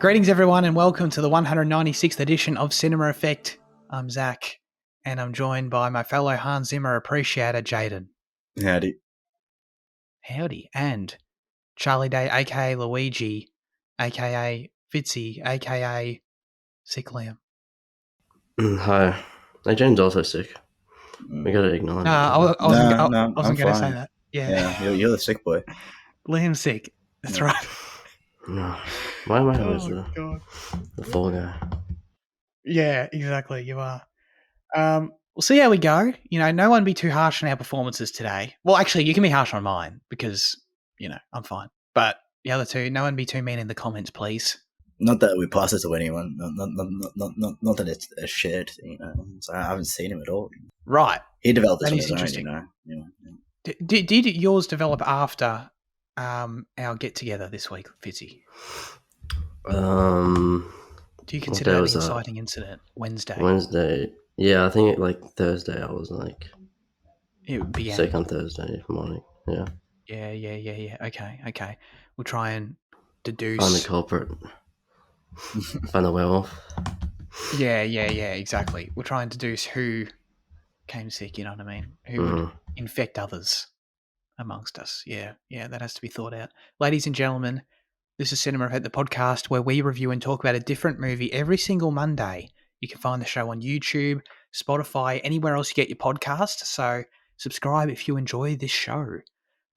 Greetings, everyone, and welcome to the 196th edition of Cinema Effect. I'm Zach, and I'm joined by my fellow Hans Zimmer appreciator, Jayden. Howdy. Howdy. And Charlie Day, a.k.a. Luigi, a.k.a. Fitzy, a.k.a. Sick Liam. Hi. Hey, Jane's also sick. We gotta acknowledge it. I wasn't going to say that. Yeah, you're the sick boy. Liam's sick. That's right. No. Why am I always God. the fall guy? Yeah, exactly. You are. We'll see how we go. You know, no one be too harsh on our performances today. Well, actually, you can be harsh on mine because, you know, I'm fine. But the other two, no one be too mean in the comments, please. Not that we pass it to anyone. Not that it's a shared thing. You know? So I haven't seen him at all. Right. He developed this that on is his interesting. own, you know. Did yours develop after our get together this week, Fitzy? Do you consider that an exciting incident? Wednesday. Yeah, I think Thursday I was it began. Sick on Thursday morning. Yeah. Yeah. Okay. We'll try and deduce. Find the culprit. Find the werewolf. Yeah, exactly. We'll try and deduce who came sick, you know what I mean? Who would infect others amongst us. Yeah, that has to be thought out. Ladies and gentlemen, this is Cinema Effect, the podcast where we review and talk about a different movie every single Monday. You can find the show on YouTube, Spotify, anywhere else you get your podcast. So subscribe if you enjoy this show.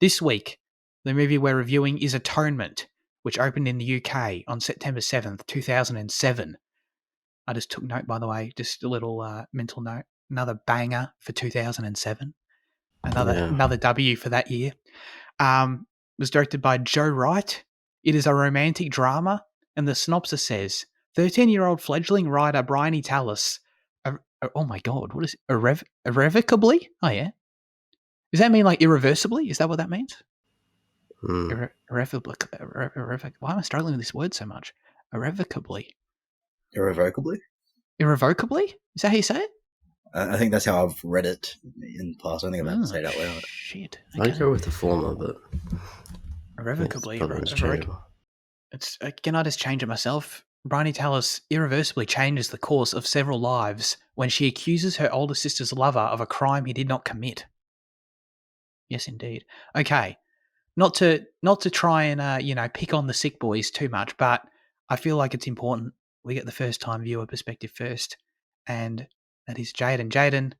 This week, the movie we're reviewing is Atonement, which opened in the UK on September 7th, 2007. I just took note, by the way, just a little mental note. Another banger for 2007. Another W for that year. Was directed by Joe Wright. It is a romantic drama, and the synopsis says, 13-year-old fledgling writer Bryony Tallis, oh my God, what is it? Irrevocably? Oh yeah. Does that mean like irreversibly? Is that what that means? Irrevocably. Why am I struggling with this word so much? Irrevocably. Irrevocably? Is that how you say it? I think that's how I've read it in the past. I don't think I've ever said it out loud. Shit. Okay. I'd go with the former, but irrevocably. Can I just change it myself? Bryony Tallis irreversibly changes the course of several lives when she accuses her older sister's lover of a crime he did not commit. Yes, indeed. Okay. Not to try and pick on the sick boys too much, but I feel like it's important we get the first time viewer perspective first, and that is Jayden. Jayden,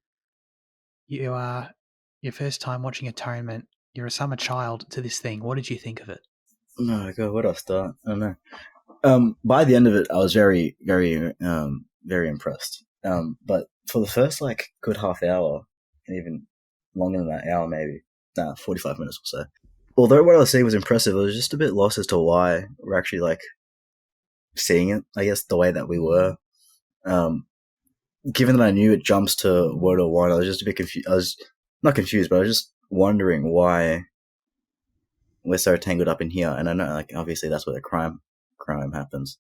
you are your first time watching Atonement. You're a summer child to this thing. What did you think of it? No, God, where do I start? I don't know. By the end of it, I was very, very, very impressed. But for the first good half hour, and even longer than that hour, maybe 45 minutes or so. Although what I was seeing was impressive, I was just a bit lost as to why we're actually seeing it. I guess the way that we were. Given that I knew it jumps to World War One, I was just a bit confused. I was not confused, but I was just wondering why we're so tangled up in here. And I know, obviously that's where the crime happens.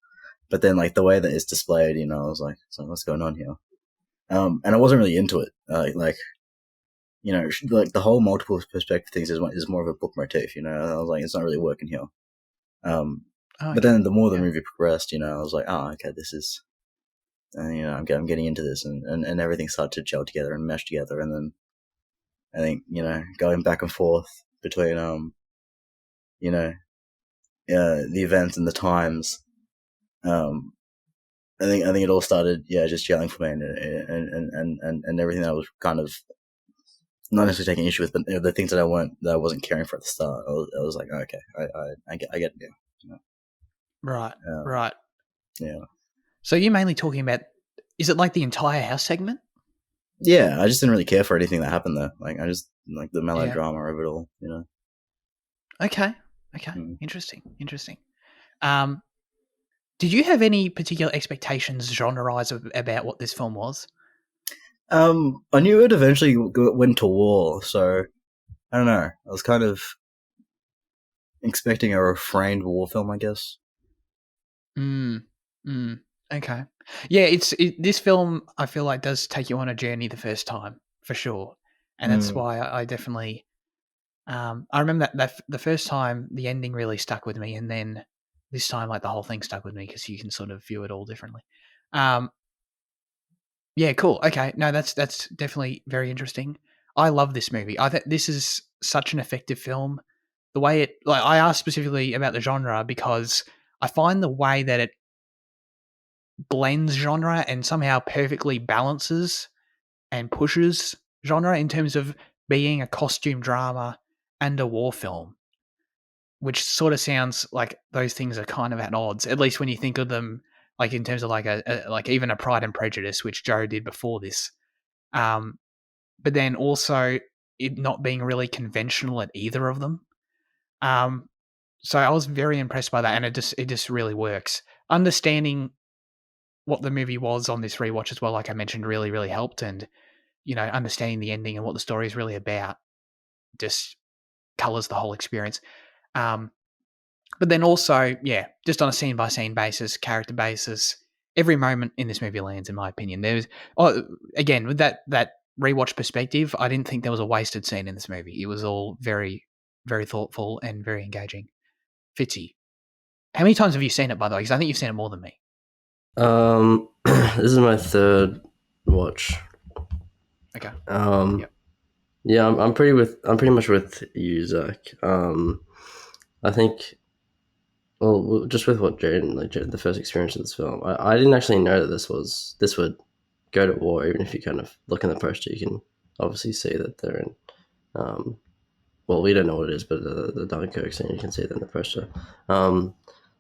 But then, the way that it's displayed, I was like, so what's going on here? And I wasn't really into it. The whole multiple perspective things is more of a book motif. I was like, it's not really working here. But then the more the movie progressed, I was like, oh, okay, this is. I'm getting into this, and everything started to gel together and mesh together, and then I think going back and forth between the events and the times, I think it all started just gelling for me, and everything that I was kind of not necessarily taking issue with, but the things that I wasn't caring for at the start, I was like, oh, okay, I get it now. Right. Yeah. So you're mainly talking about, is it like the entire house segment? Yeah, I just didn't really care for anything that happened there. I just like the melodrama of it all, Okay. Interesting. Did you have any particular expectations genre-wise about what this film was? I knew it eventually went to war, so I don't know. I was kind of expecting a refrained war film, I guess. Okay. Yeah, this film, I feel like, does take you on a journey the first time, for sure. And that's why I definitely... I remember that the first time the ending really stuck with me, and then this time, like, the whole thing stuck with me because you can sort of view it all differently. Yeah, cool. Okay, no, that's definitely very interesting. I love this movie. I think this is such an effective film. The way it, like, I asked specifically about the genre because I find the way that it blends genre and somehow perfectly balances and pushes genre in terms of being a costume drama and a war film, which sort of sounds like those things are kind of at odds, at least when you think of them, like, in terms of like like even a Pride and Prejudice, which Joe did before this. But then also it not being really conventional at either of them. So I was very impressed by that, and it just really works. Understanding what the movie was on this rewatch as well, like I mentioned, really, really helped. And, understanding the ending and what the story is really about just colors the whole experience. But then also, yeah, just on a scene by scene basis, character basis, every moment in this movie lands, in my opinion. Again, with that rewatch perspective, I didn't think there was a wasted scene in this movie. It was all very, very thoughtful and very engaging. Fitzy, how many times have you seen it, by the way? Because I think you've seen it more than me. This is my third watch. Okay. Yep. Yeah, I'm pretty much with you, Zach. I think, well, just with what Jayden, the first experience of this film, I didn't actually know that this would go to war. Even if you kind of look in the poster, you can obviously see that they're in. Well, we don't know what it is, but the Dunkirk scene, you can see that in the poster.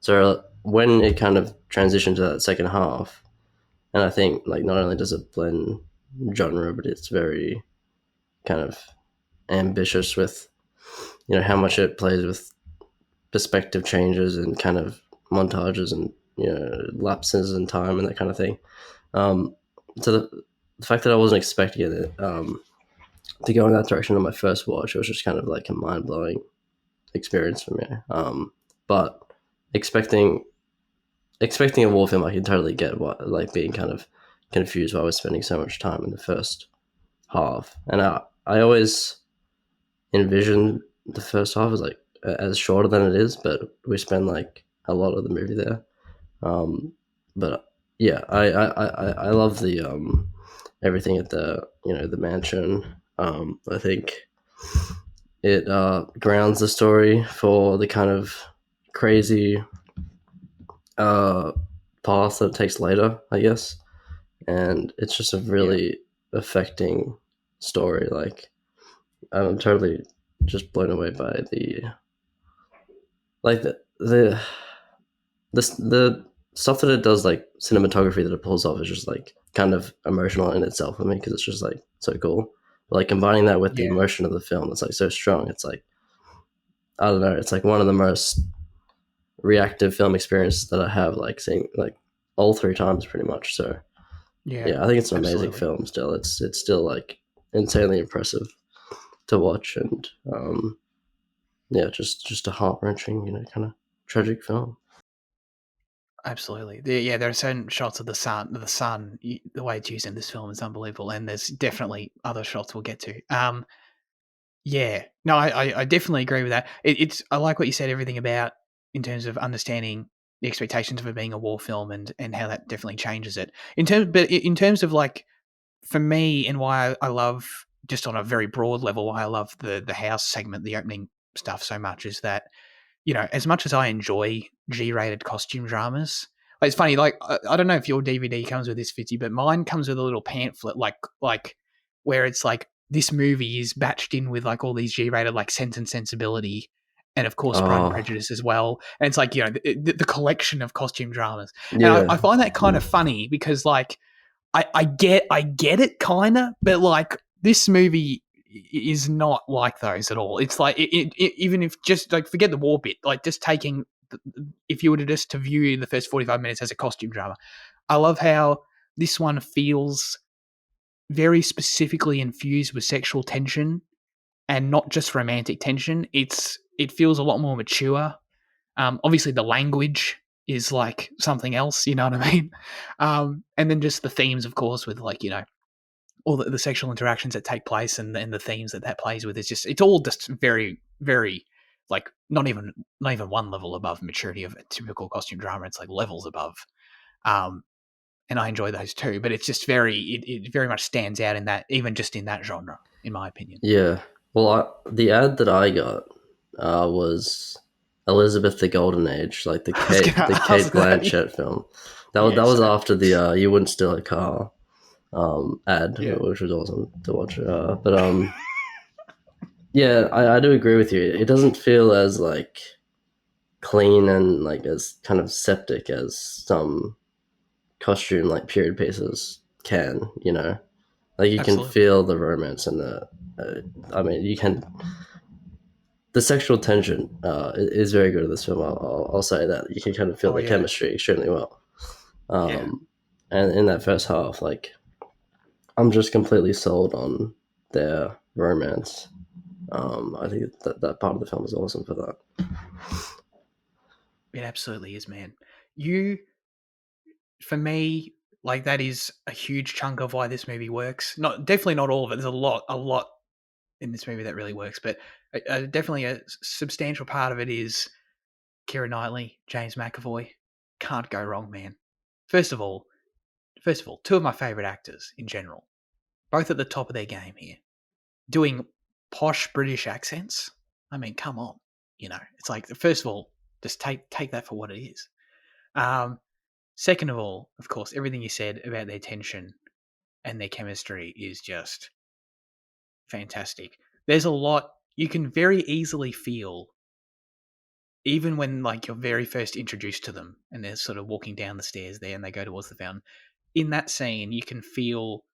So when it kind of transitioned to that second half, and I think, like, not only does it blend genre, but it's very kind of ambitious with, how much it plays with perspective changes and kind of montages and, lapses in time and that kind of thing. So the fact that I wasn't expecting it to go in that direction on my first watch, it was just kind of like a mind-blowing experience for me. But expecting a war film, I can totally get what, like, being kind of confused why I was spending so much time in the first half. And I always envision the first half as, like, as shorter than it is, but we spend, like, a lot of the movie there. But yeah, I love the everything at the the mansion. I think it grounds the story for the kind of crazy path that it takes later, I guess. And it's just a really affecting story. Like, I'm totally just blown away by the stuff that it does, like cinematography that it pulls off is just, like, kind of emotional in itself for me, because it's just, like, so cool. But, like, combining that with the emotion of the film, it's, like, so strong. It's like, I don't know, it's like one of the most reactive film experiences that I have, like, seeing, like, all 3 times pretty much. So yeah, I think it's an amazing film still. It's still, like, insanely impressive to watch, and yeah, just a heart-wrenching, kind of tragic film. Absolutely. There are certain shots of the sun. The way it's used in this film is unbelievable, and there's definitely other shots we'll get to. Yeah, no, I definitely agree with that. I like what you said, everything about, in terms of understanding the expectations of it being a war film, and how that definitely changes it. In terms of, like, for me, and why I love, just on a very broad level, why I love the house segment, the opening stuff so much, is that, as much as I enjoy G-rated costume dramas, like, it's funny, like, I don't know if your DVD comes with this, Fitzy, but mine comes with a little pamphlet, like where it's like, this movie is batched in with, like, all these G-rated, like, Sense and Sensibility, and of course Pride and Prejudice as well. And it's like, the collection of costume dramas. Yeah. And I find that kind of funny because, like, I get it kind of, but, like, this movie is not like those at all. It's like, even if, just, like, forget the war bit, like, just taking, if you were to view the first 45 minutes as a costume drama, I love how this one feels very specifically infused with sexual tension, and not just romantic tension. It feels a lot more mature. Obviously the language is, like, something else, you know what I mean? And then just the themes, of course, with, like, all the sexual interactions that take place, and the themes that plays with, it's all just very, very like not even one level above maturity of a typical costume drama. It's like levels above. And I enjoy those too, but it's just it very much stands out in that, even just in that genre, in my opinion. Yeah. Well, the ad that I got was Elizabeth the Golden Age, like the Kate Blanchett film. That was after the You Wouldn't Steal a Car ad, which was awesome to watch. Yeah, I do agree with you. It doesn't feel as like clean and like as kind of septic as some costume like period pieces can, you know. Like you can feel the romance and I mean, you can. The sexual tension is very good in this film. I'll say that you can kind of feel the chemistry extremely well. And in that first half, like, I'm just completely sold on their romance. I think that part of the film is awesome for that. It absolutely is, man. For me, like, that is a huge chunk of why this movie works. Definitely not all of it. There's a lot in this movie that really works, but definitely a substantial part of it is Keira Knightley, James McAvoy. Can't go wrong, man. First of all, two of my favorite actors in general, both at the top of their game here, doing posh British accents. I mean, come on, you know. It's like, first of all, just take that for what it is. Second of all, of course, everything you said about their tension and their chemistry is just fantastic. There's a lot you can very easily feel, even when, like, you're very first introduced to them and they're sort of walking down the stairs there and they go towards the fountain. In that scene, you can feel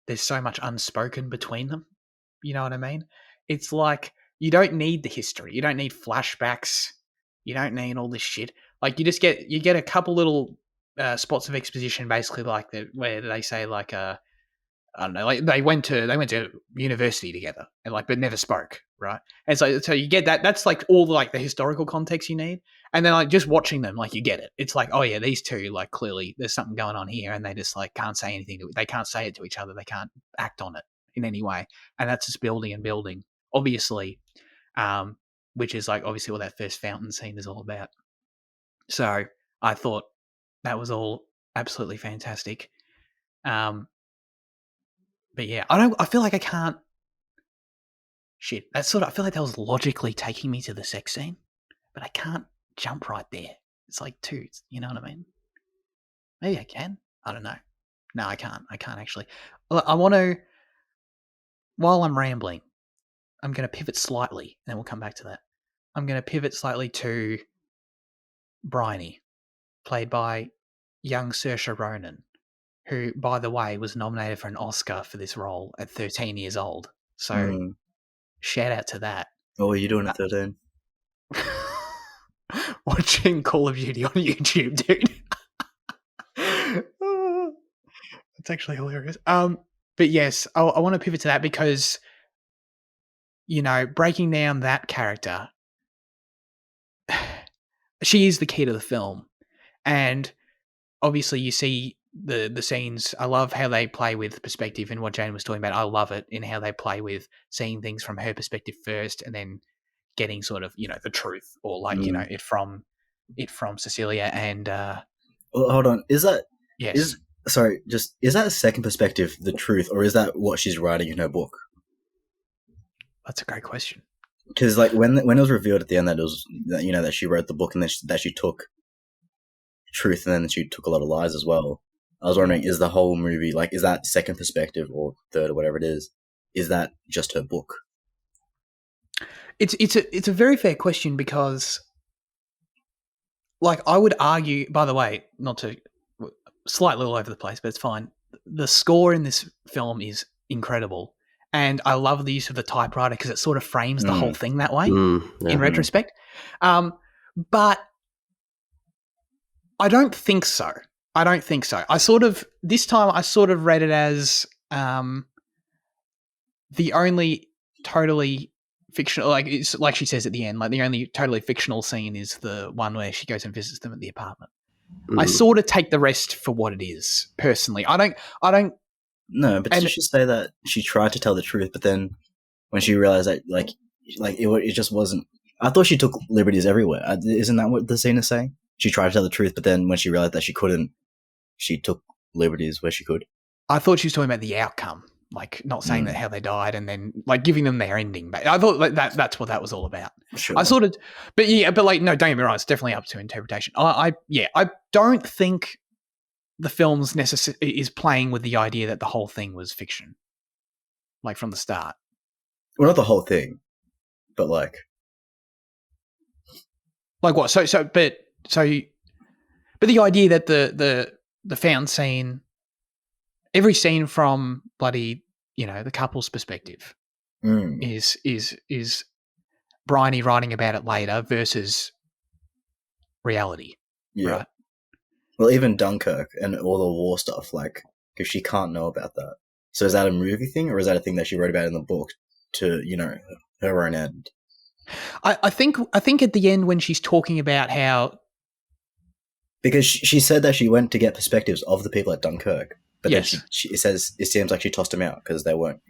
there's so much unspoken between them. You know what I mean? It's like, you don't need the history. You don't need flashbacks. You don't need all this shit. Like, you get a couple little spots of exposition, basically, like where they say, like, I don't know, like they went to university together and, like, but never spoke, right? And so you get that. That's like all like the historical context you need, and then, like, just watching them, like, you get it. It's like, oh yeah, these two, like, clearly there's something going on here, and they just, like, can't say anything they can't say it to each other. They can't act on it in any way, and that's just building and building, obviously, which is, like, obviously what that first fountain scene is all about. So I thought that was all absolutely fantastic. But yeah, I feel like I can't. Shit, I feel like that was logically taking me to the sex scene, but I can't jump right there. It's like two, you know what I mean? Maybe I can. I don't know. No, I can't. I can't actually. I want to. While I'm rambling, I'm going to pivot slightly, and then we'll come back to that. I'm going to pivot slightly to Bryony, played by young Saoirse Ronan, who, by the way, was nominated for an Oscar for this role at 13 years old. So, shout out to that. What were you doing at 13? Watching Call of Duty on YouTube, dude. That's actually hilarious. But yes, I want to pivot to that because, you know, breaking down that character, she is the key to the film. And obviously you see the scenes. I love how they play with perspective, and what Jane was talking about. I love it in how they play with seeing things from her perspective first, and then getting sort of, you know, the truth, or, like, you know, it from Cecilia and. Well, hold on. Is that is that a second perspective, the truth, or is that what she's writing in her book? That's a great question. Because, like, when it was revealed at the end that it was, you know, that she wrote the book and that she took truth and then she took a lot of lies as well. I was wondering, is the whole movie, like, is that second perspective or third or whatever it is that just her book? It's a very fair question because, like, I would argue, by the way, not to slightly all over the place, but it's fine. The score in this film is incredible, and I love the use of the typewriter because it sort of frames the whole thing that way in retrospect. But I don't think so. This time I sort of read it as the only totally fictional, like, it's like she says at the end, like, the only totally fictional scene is the one where she goes and visits them at the apartment. I sort of take the rest for what it is, personally. I don't. No, but did she say that she tried to tell the truth, but then when she realized that, like it just wasn't. I thought she took liberties everywhere. Isn't that what the scene is saying? She tried to tell the truth, but then when she realized that she couldn't, she took liberties where she could. I thought she was talking about the outcome, like not saying that how they died and then like giving them their ending. But I thought like that's what that was all about. Sure. I sort of, but like, no, don't get me wrong. It's definitely up to interpretation. I don't think the film's is playing with the idea that the whole thing was fiction, like from the start. Well, not the whole thing, but like what? But the idea that the fountain scene, every scene from bloody, the couple's perspective is Bryony writing about it later versus reality. Yeah. Right? Well, even Dunkirk and all the war stuff, like, because she can't know about that. So is that a movie thing, or is that a thing that she wrote about in the book to, her own end? I think at the end when she's talking about how, because she said that she went to get perspectives of the people at Dunkirk, but yes. then it says it seems like she tossed them out because they weren't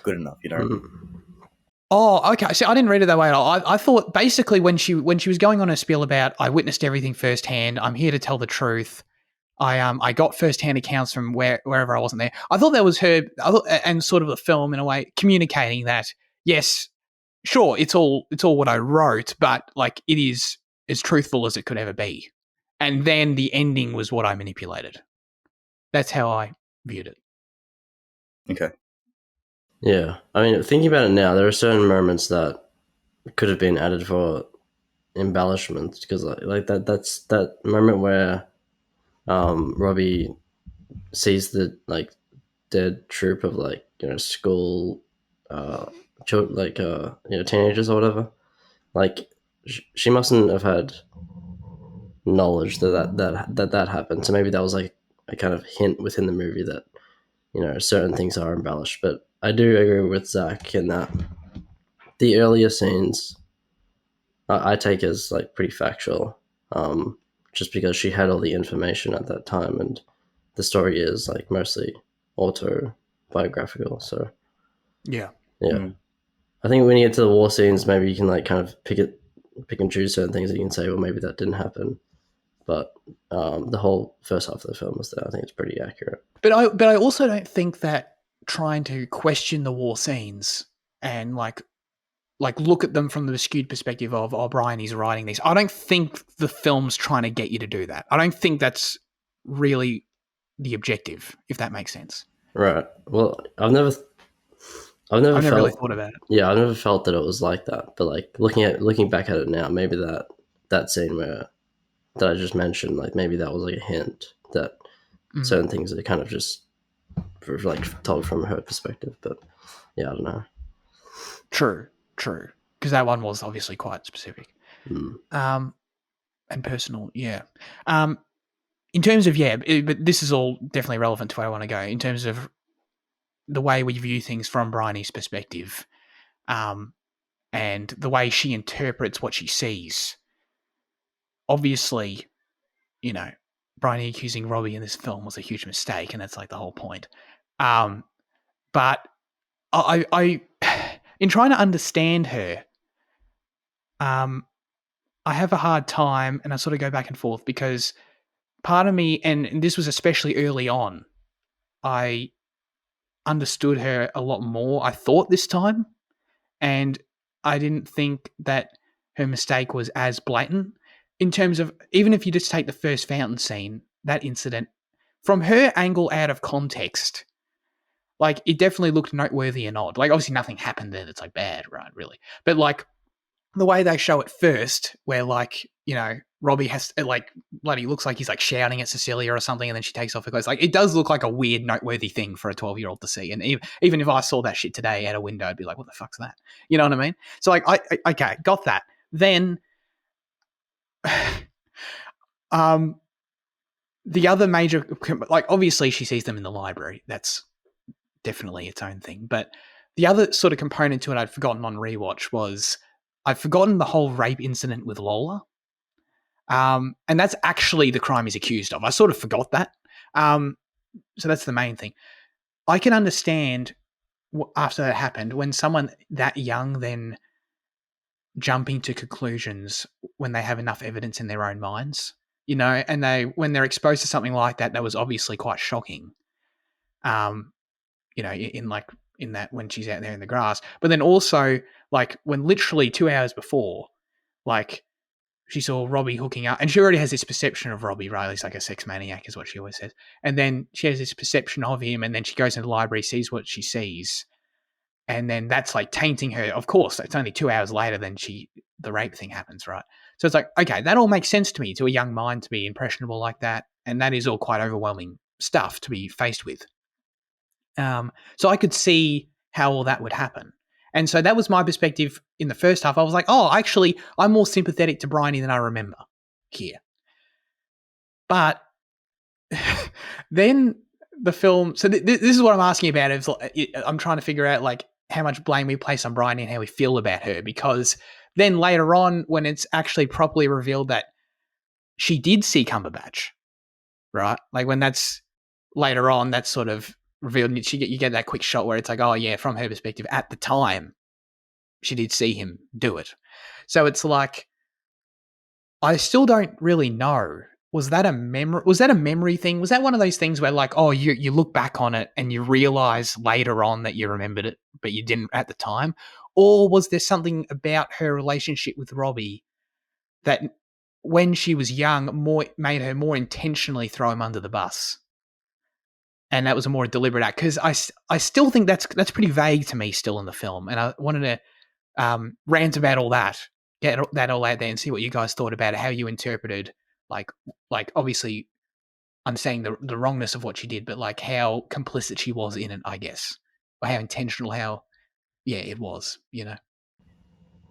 good enough, Oh, okay. So I didn't read it that way at all. I thought basically when she was going on her spiel about I witnessed everything firsthand, I'm here to tell the truth. I got firsthand accounts from wherever I wasn't there. I thought that was her, and sort of the film in a way communicating that yes, sure, it's all what I wrote, but like it is as truthful as it could ever be. And then the ending was what I manipulated. That's how I viewed it. Okay. Yeah, I mean, thinking about it now, there are certain moments that could have been added for embellishment because, like that's that moment where Robbie sees the like dead troop of school children, teenagers or whatever. Like she mustn't have had knowledge that happened. So maybe that was like a kind of hint within the movie that certain things are embellished, but I do agree with Zach in that the earlier scenes I take as like pretty factual, just because she had all the information at that time, and the story is like mostly autobiographical. So yeah. I think when you get to the war scenes, maybe you can like kind of pick and choose certain things that you can say, well, maybe that didn't happen. But the whole first half of the film was there. I think it's pretty accurate. But I also don't think that trying to question the war scenes and like look at them from the skewed perspective of Brian is writing these. I don't think the film's trying to get you to do that. I don't think that's really the objective, if that makes sense. Right. Well, I've never really thought about it. Yeah, I've never felt that it was like that. But like looking back at it now, maybe that scene that I just mentioned, like maybe that was like a hint that certain things are kind of just like told from her perspective. But yeah, I don't know. True. Because that one was obviously quite specific. And personal, yeah. In terms of, but this is all definitely relevant to where I want to go. In terms of the way we view things from Bryony's perspective, and the way she interprets what she sees. Obviously, Bryony accusing Robbie in this film was a huge mistake, and that's like the whole point. But I in trying to understand her, I have a hard time, and I sort of go back and forth because part of me, and this was especially early on, I understood her a lot more, I thought, this time, and I didn't think that her mistake was as blatant in terms of, even if you just take the first fountain scene, that incident, from her angle out of context, like it definitely looked noteworthy and odd. Like obviously nothing happened there that's like bad, right? Really. But like the way they show it first, where like, Robbie has like bloody looks like he's like shouting at Cecilia or something, and then she takes off her clothes. Like it does look like a weird, noteworthy thing for a 12-year-old to see. And even if I saw that shit today out a window, I'd be like, "What the fuck's that?" You know what I mean? So like, I okay, got that. Then, the other major, like obviously she sees them in the library. That's definitely its own thing. But the other sort of component to it I'd forgotten on rewatch was I'd forgotten the whole rape incident with Lola. And that's actually the crime he's accused of. I sort of forgot that. So that's the main thing. I can understand after that happened, when someone that young then jumping to conclusions when they have enough evidence in their own minds, you know, and when they're exposed to something like that was obviously quite shocking. You know, in that when she's out there in the grass, but then also like when literally 2 hours before, like she saw Robbie hooking up, and she already has this perception of Robbie, right? He's like a sex maniac, is what she always says. And then she has this perception of him, and then she goes into the library, sees what she sees, and then that's like tainting her. Of course, it's only 2 hours later than the rape thing happens, right? So it's like, okay, that all makes sense to me, to a young mind to be impressionable like that, and that is all quite overwhelming stuff to be faced with. So I could see how all that would happen. And so that was my perspective in the first half. I was like, oh, actually, I'm more sympathetic to Bryony than I remember here. But then the film, so this is what I'm asking about. I'm trying to figure out like how much blame we place on Bryony and how we feel about her, because then later on, when it's actually properly revealed that she did see Cumberbatch, right? Like when that's later on, that's sort of revealed, and you get that quick shot where it's like, oh yeah, from her perspective at the time, she did see him do it. So it's like, I still don't really know. Was that a memory thing? Was that one of those things where like, oh, you look back on it and you realize later on that you remembered it, but you didn't at the time? Or was there something about her relationship with Robbie that when she was young made her more intentionally throw him under the bus? And that was a more deliberate act, because I still think that's pretty vague to me still in the film, and I wanted to rant about all that, get that all out there, and see what you guys thought about it, how you interpreted like obviously understanding the wrongness of what she did, but like how complicit she was in it, I guess, or how intentional, it was, you know.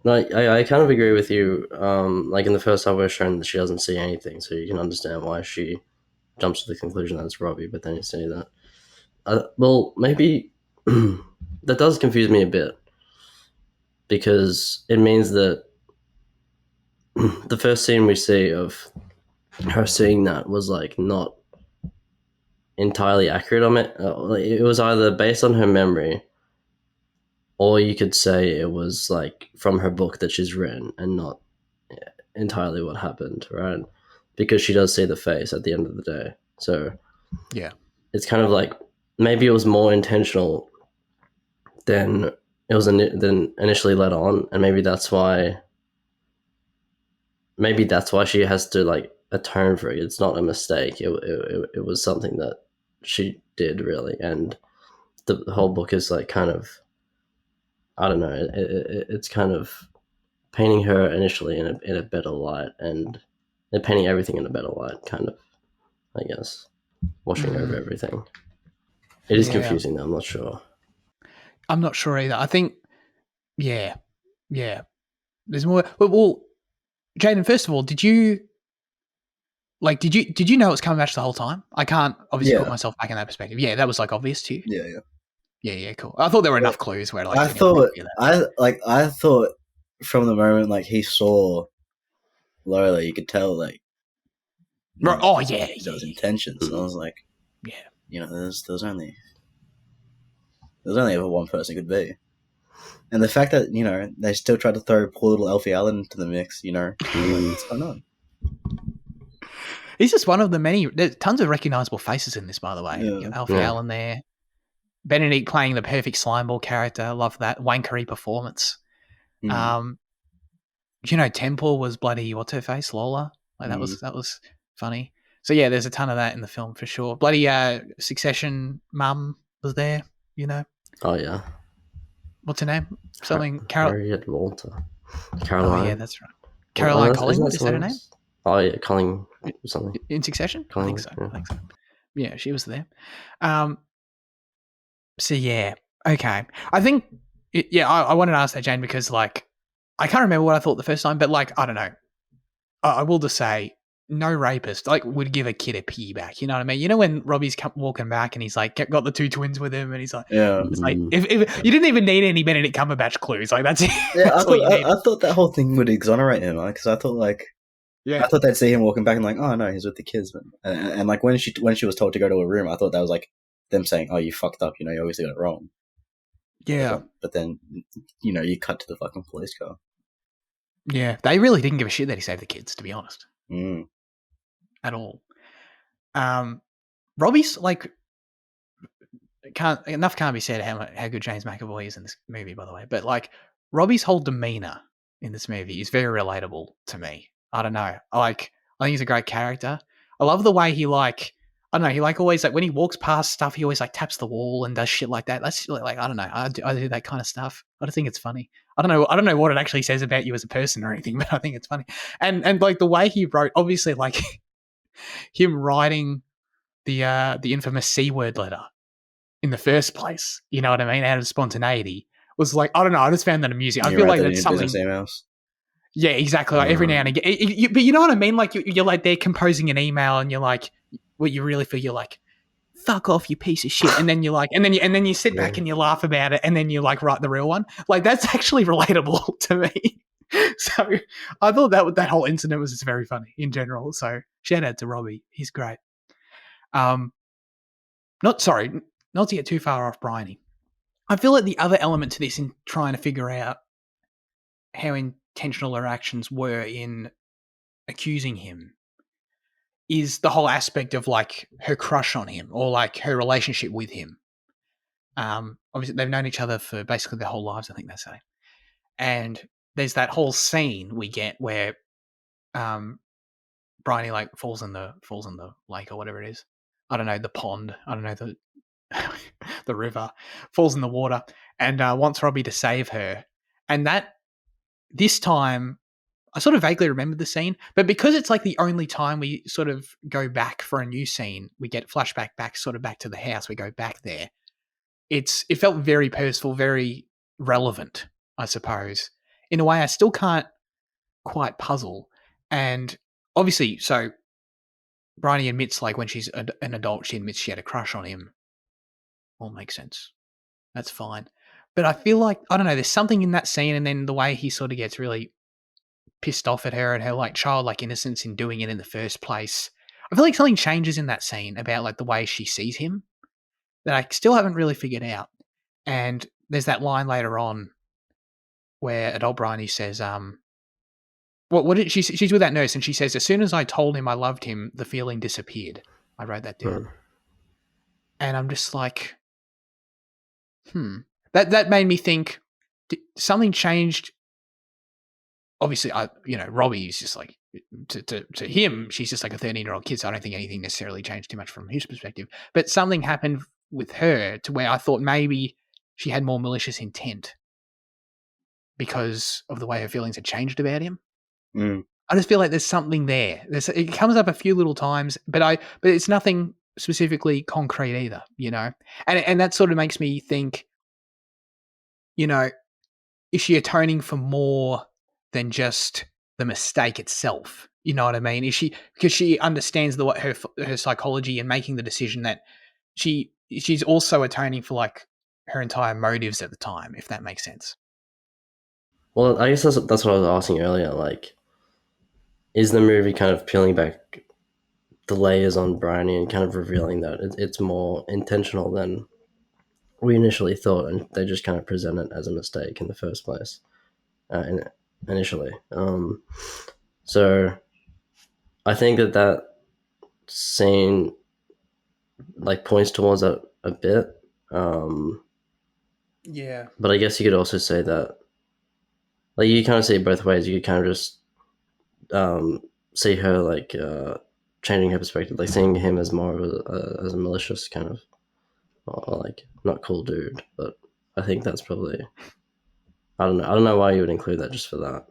No, I kind of agree with you. Like in the first half, we're shown that she doesn't see anything, so you can understand why she jumps to the conclusion that it's Robbie. But then you see that, well, maybe that does confuse me a bit, because it means that the first scene we see of her seeing that was like not entirely accurate on it. It was either based on her memory, or you could say it was like from her book that she's written and not entirely what happened, right? Because she does see the face at the end of the day. So yeah, it's kind of like maybe it was more intentional than it was than initially led on, and maybe that's why she has to like atone for it. It's not a mistake. It was something that she did really, and the whole book is like kind of, I don't know. It's kind of painting her initially in a better light, and they're painting everything in a better light, kind of, I guess, washing over everything. It is confusing though. I'm not sure. I'm not sure either. I think, yeah. There's more. Well, Jayden, first of all, did you know it was Cumberbatch the whole time? I can't obviously put myself back in that perspective. Yeah, that was like obvious to you. Yeah, cool. I thought there were enough clues where like I thought from the moment like he saw Lola, you could tell like there was intentions. And I was like, there's only ever one person could be. And the fact that, they still tried to throw poor little Alfie Allen into the mix, what's going on? He's just one of the many. There's tons of recognizable faces in this, by the way. Yeah. Alfie Allen there. Benedict playing the perfect slimeball character. Love that wankery performance. Temple was bloody, what's her face? Lola. Like that was funny. So yeah, there's a ton of that in the film for sure. Bloody Succession mum was there, Oh yeah. What's her name? Something Harriet Walter. Caroline. Oh yeah, that's right. Caroline Collingwood, is that her name? Oh yeah, Colling something. In Succession? I think so. Yeah, she was there. So yeah, okay. I think I wanted to ask that, Jane, because like I can't remember what I thought the first time, but like I don't know. I will just say no rapist like would give a kid a piggyback. You know what I mean? You know when Robbie's walking back and he's like got the two twins with him, and he's like, it's like if you didn't even need any Benedict Cumberbatch clues, like that's it. Yeah, I thought that whole thing would exonerate him, because I thought like. Yeah. I thought they'd see him walking back and like, oh no, he's with the kids. And like when she was told to go to a room, I thought that was like them saying, oh, you fucked up, you obviously got it wrong. Yeah. But then, you cut to the fucking police car. Yeah, they really didn't give a shit that he saved the kids, to be honest, at all. Robbie's like can't be said how good James McAvoy is in this movie, by the way. But like Robbie's whole demeanor in this movie is very relatable to me. I don't know. I think he's a great character. I love the way he I don't know. He always when he walks past stuff, he always taps the wall and does shit like that. That's I don't know. I do that kind of stuff. I think it's funny. I don't know what it actually says about you as a person or anything, but I think it's funny. And like the way he wrote, obviously like him writing the infamous C word letter in the first place, you know what I mean, out of spontaneity, was I don't know, I just found that amusing. I feel like that's something. Yeah, exactly. Like every now and again, but you know what I mean. Like you're they're composing an email, and you're what you really feel. You're fuck off, you piece of shit. And then you're and then you sit back and you laugh about it, and then you write the real one. That's actually relatable to me. So I thought that whole incident was just very funny in general. So shout out to Robbie, he's great. Not to get too far off Bryony. I feel like the other element to this in trying to figure out how intentional her actions were in accusing him is the whole aspect of her crush on him or her relationship with him. Obviously they've known each other for basically their whole lives, I think they say. And there's that whole scene we get where Bryony falls in the lake or whatever it is. I don't know, the pond. I don't know, the river, falls in the water and wants Robbie to save her. And this time, I sort of vaguely remember the scene, but because it's the only time we sort of go back for a new scene, we get flashback back to the house, we go back there. It felt very purposeful, very relevant, I suppose. In a way I still can't quite puzzle. And obviously, so Bryony admits when she's an adult, she admits she had a crush on him. All makes sense. That's fine. But I feel I don't know, there's something in that scene and then the way he sort of gets really pissed off at her and her childlike innocence in doing it in the first place. I feel something changes in that scene about the way she sees him that I still haven't really figured out. And there's that line later on where adult Bryony says, what did she's with that nurse and she says, as soon as I told him I loved him, the feeling disappeared. I wrote that down. And I'm just that made me think something changed. Obviously, Robbie's just to him, she's just a 13-year-old kid, so I don't think anything necessarily changed too much from his perspective. But something happened with her to where I thought maybe she had more malicious intent because of the way her feelings had changed about him. I just feel there's something there. It comes up a few little times, but it's nothing specifically concrete either, and that sort of makes me think, is she atoning for more than just the mistake itself? You know what I mean? Is she, because she understands her psychology and making the decision that she's also atoning for her entire motives at the time, if that makes sense. Well, I guess that's what I was asking earlier. Is the movie kind of peeling back the layers on Bryony and kind of revealing that it's more intentional than we initially thought, and they just kind of present it as a mistake in the first place, initially. So I think that scene points towards that a bit. Yeah. But I guess you could also say that, you kind of see it both ways. You could kind of just see her changing her perspective, seeing him as more of as a malicious kind of, or not cool dude. But I think that's probably, I don't know why you would include that just for that.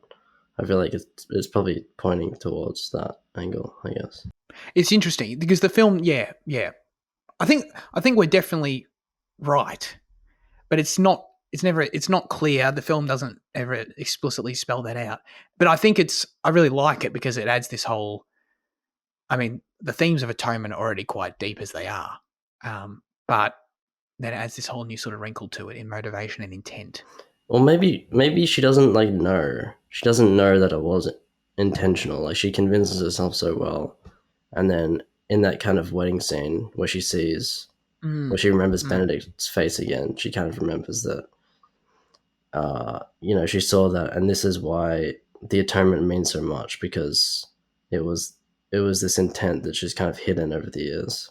I feel it's probably pointing towards that angle, I guess. It's interesting because the film, yeah. I think we're definitely right, but it's not clear. The film doesn't ever explicitly spell that out. But I think I really like it because it adds this whole, I mean, the themes of Atonement are already quite deep as they are. But then it adds this whole new sort of wrinkle to it in motivation and intent. Well, maybe she doesn't know. She doesn't know that it was intentional. She convinces herself so well. And then in that kind of wedding scene where she sees, where she remembers Benedict's face again, she kind of remembers that, she saw that, and this is why the atonement means so much, because it was this intent that she's kind of hidden over the years,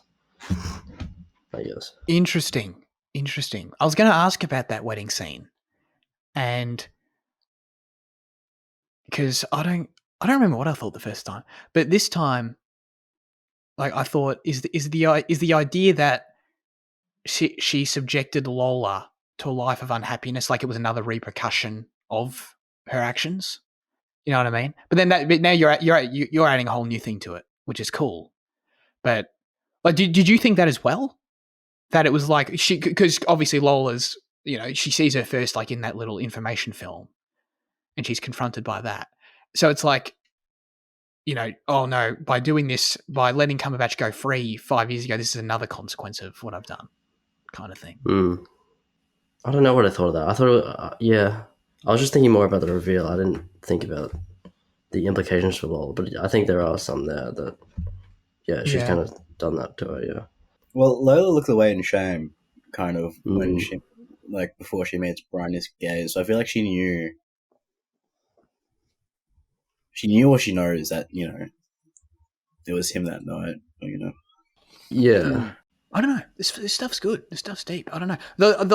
I guess. Interesting. I was going to ask about that wedding scene, and because I don't remember what I thought the first time, but this time, like, I thought is the idea that she subjected Lola to a life of unhappiness, like it was another repercussion of her actions. You know what I mean? But then but now you're adding a whole new thing to it, which is cool. But like, did you think that as well? That it was like because obviously Lola's, she sees her first like in that little information film, and she's confronted by that. So it's like, oh no, by doing this, by letting Cumberbatch go free 5 years ago, this is another consequence of what I've done, kind of thing. I don't know what I thought of that. I thought, yeah, I was just thinking more about the reveal. I didn't think about the implications for Lola, but I think there are some there that, she's kind of done that to her, yeah. Well, Lola looked away in shame, kind of, when she, like, before she meets Bryony's gaze. So I feel like she knew or she knows that, it was him that night, Yeah. I don't know. This stuff's good. This stuff's deep. I don't know.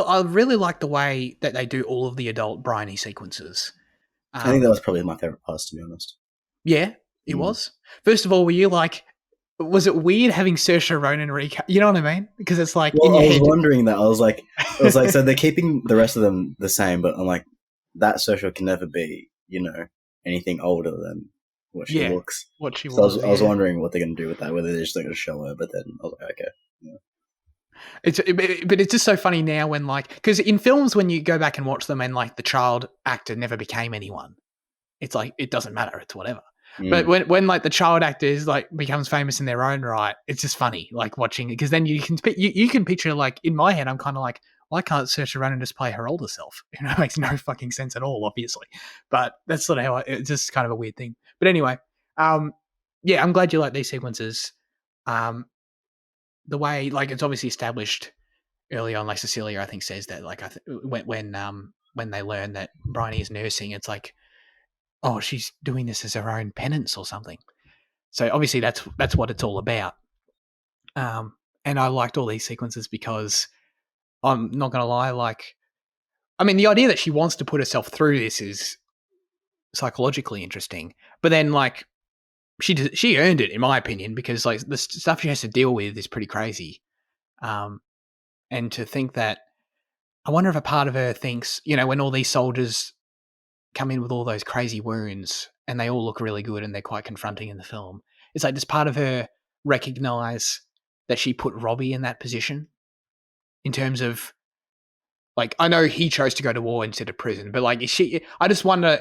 I really like the way that they do all of the adult Bryony sequences. I think that was probably my favorite part, to be honest. Yeah, it was. First of all, were you like, was it weird having Saoirse Ronan recap? You know what I mean? Because it's like in your head. I was wondering that. I was like, so they're keeping the rest of them the same, but I'm like, that Saoirse can never be, anything older than what she looks. What she was. I was wondering what they're going to do with that, whether they're just going to show her, but then I was like, okay. Yeah. But it's just so funny now when, like, because in films when you go back and watch them and like the child actor never became anyone, it's like it doesn't matter, it's whatever. But when like the child actor is like becomes famous in their own right, it's just funny like watching it, because then you can picture, like, in my head I'm kind of like, why can't Saoirse Ronan just play her older self? It makes no fucking sense at all, obviously. But that's sort of how it's just kind of a weird thing. But anyway, I'm glad you like these sequences. The way, like, it's obviously established early on, like Cecilia I think says that, like, when they learn that Bryony is nursing, it's like, oh, she's doing this as her own penance or something. So obviously that's what it's all about. And I liked all these sequences because I'm not going to lie, like, I mean, the idea that she wants to put herself through this is psychologically interesting. But then, like, she earned it, in my opinion, because like the stuff she has to deal with is pretty crazy. And to think that, I wonder if a part of her thinks, when all these soldiers come in with all those crazy wounds and they all look really good and they're quite confronting in the film, it's like, does part of her recognize that she put Robbie in that position in terms of, like, I know he chose to go to war instead of prison, but like, I just wonder,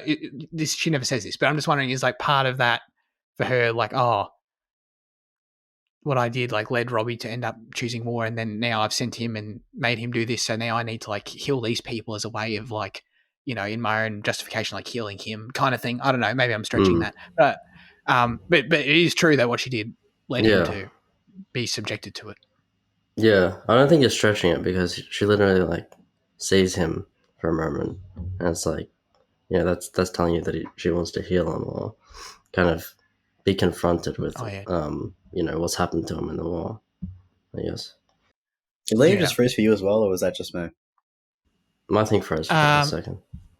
she never says this, but I'm just wondering, is like part of that for her, like, oh, what I did like led Robbie to end up choosing war, and then now I've sent him and made him do this, so now I need to like kill these people as a way of, like, in my own justification, like healing him, kind of thing. I don't know, maybe I'm stretching that, but it is true that what she did led him to be subjected to it. Yeah, I don't think you're stretching it, because she literally like sees him for a moment, and it's like, that's telling you that she wants to heal him, or kind of be confronted with, what's happened to him in the war, I guess. Did Leia just freeze for you as well, or was that just me? My thing froze for a second.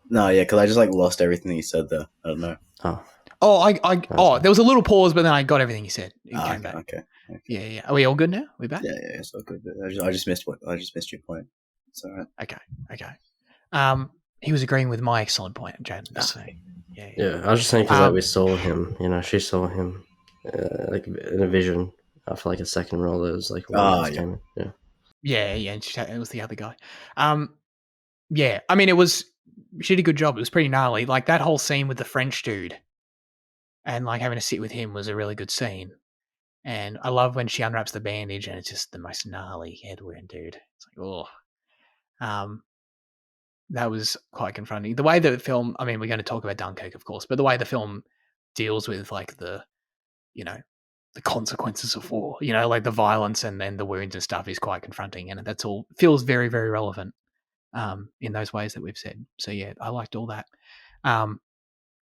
No, yeah, because I just like lost everything you said there. I don't know. There was a little pause, but then I got everything you said. It came back. Okay. Yeah. Are we all good now? We back? Yeah, it's all good. I just missed your point. It's all right. Okay. He was agreeing with my excellent point, Jayden. So, yeah. I was just saying because like we saw him. She saw him like in a vision for like a second roll. It was like, came in. Yeah. And it was the other guy. Yeah. I mean, she did a good job. It was pretty gnarly. Like that whole scene with the French dude, and like having to sit with him was a really good scene. And I love when she unwraps the bandage and it's just the most gnarly head wound, dude. It's like, oh. That was quite confronting. The way the film, I mean, we're going to talk about Dunkirk, of course, but the way the film deals with like the consequences of war, like the violence and then the wounds and stuff is quite confronting. And that's all feels very, very relevant in those ways that we've said. So yeah, I liked all that.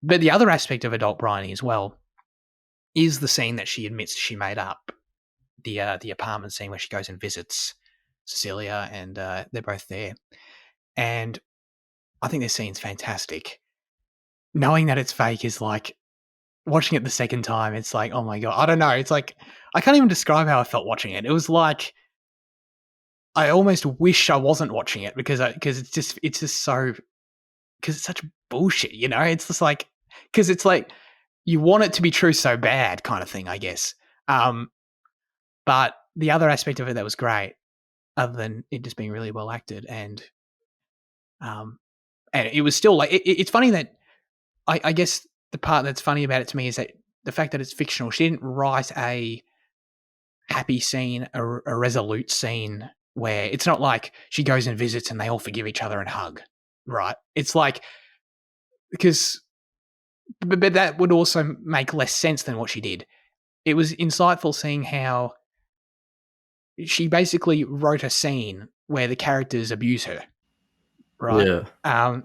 But the other aspect of adult Bryony as well is the scene that she admits she made up, the apartment scene where she goes and visits Cecilia, and they're both there. And I think this scene's fantastic. Knowing that it's fake is like, watching it the second time, it's like, oh my God, I don't know. It's like, I can't even describe how I felt watching it. It was like, I almost wish I wasn't watching it because it's just so, because it's such bullshit, you know? It's just like, because it's like, you want it to be true so bad kind of thing, I guess. But the other aspect of it that was great, other than it just being really well acted, and it was still like, it's funny that I guess the part that's funny about it to me is that the fact that it's fictional. She didn't write a happy scene, a resolute scene where it's not like she goes and visits and they all forgive each other and hug, right? It's like, because, but that would also make less sense than what she did. It was insightful seeing how she basically wrote a scene where the characters abuse her, right? Yeah.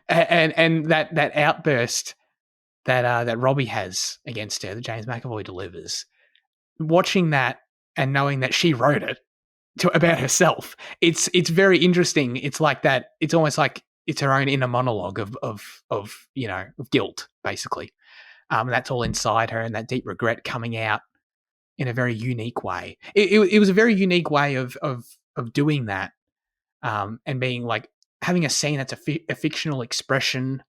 And that outburst that Robbie has against her, that James McAvoy delivers, watching that and knowing that she wrote it about herself, it's very interesting. It's like that. It's almost like it's her own inner monologue of guilt, basically. That's all inside her, and that deep regret coming out in a very unique way. It was a very unique way of doing that, and being like having a scene that's a fictional expression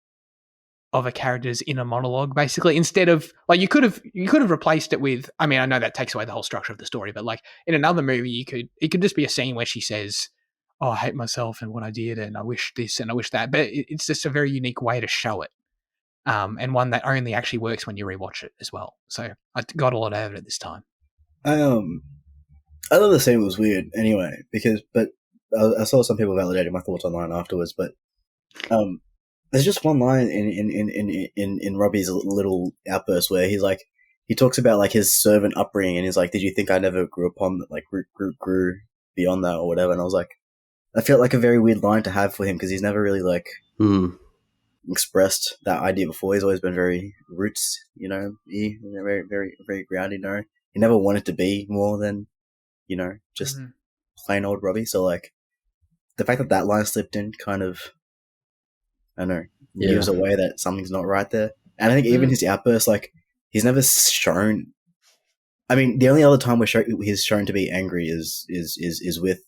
of a character's inner monologue, basically, instead of like you could have replaced it with. I mean, I know that takes away the whole structure of the story, but like in another movie, it could just be a scene where she says, "Oh, I hate myself and what I did, and I wish this and I wish that." But it's just a very unique way to show it, and one that only actually works when you rewatch it as well. So I got a lot out of it this time. I thought the scene was weird anyway, but I saw some people validating my thoughts online afterwards. But there's just one line in Robbie's little outburst where he's like, he talks about like his servant upbringing, and he's like, "Did you think I never grew upon like grew beyond that or whatever?" And I was like, that felt like a very weird line to have for him because he's never really like expressed that idea before. He's always been very roots, very very very grounded. He never wanted to be more than just plain old Robbie. So like the fact that line slipped in kind of, I don't know, gives away that something's not right there. And I think even his outburst, like he's never shown. I mean, the only other time he's shown to be angry is with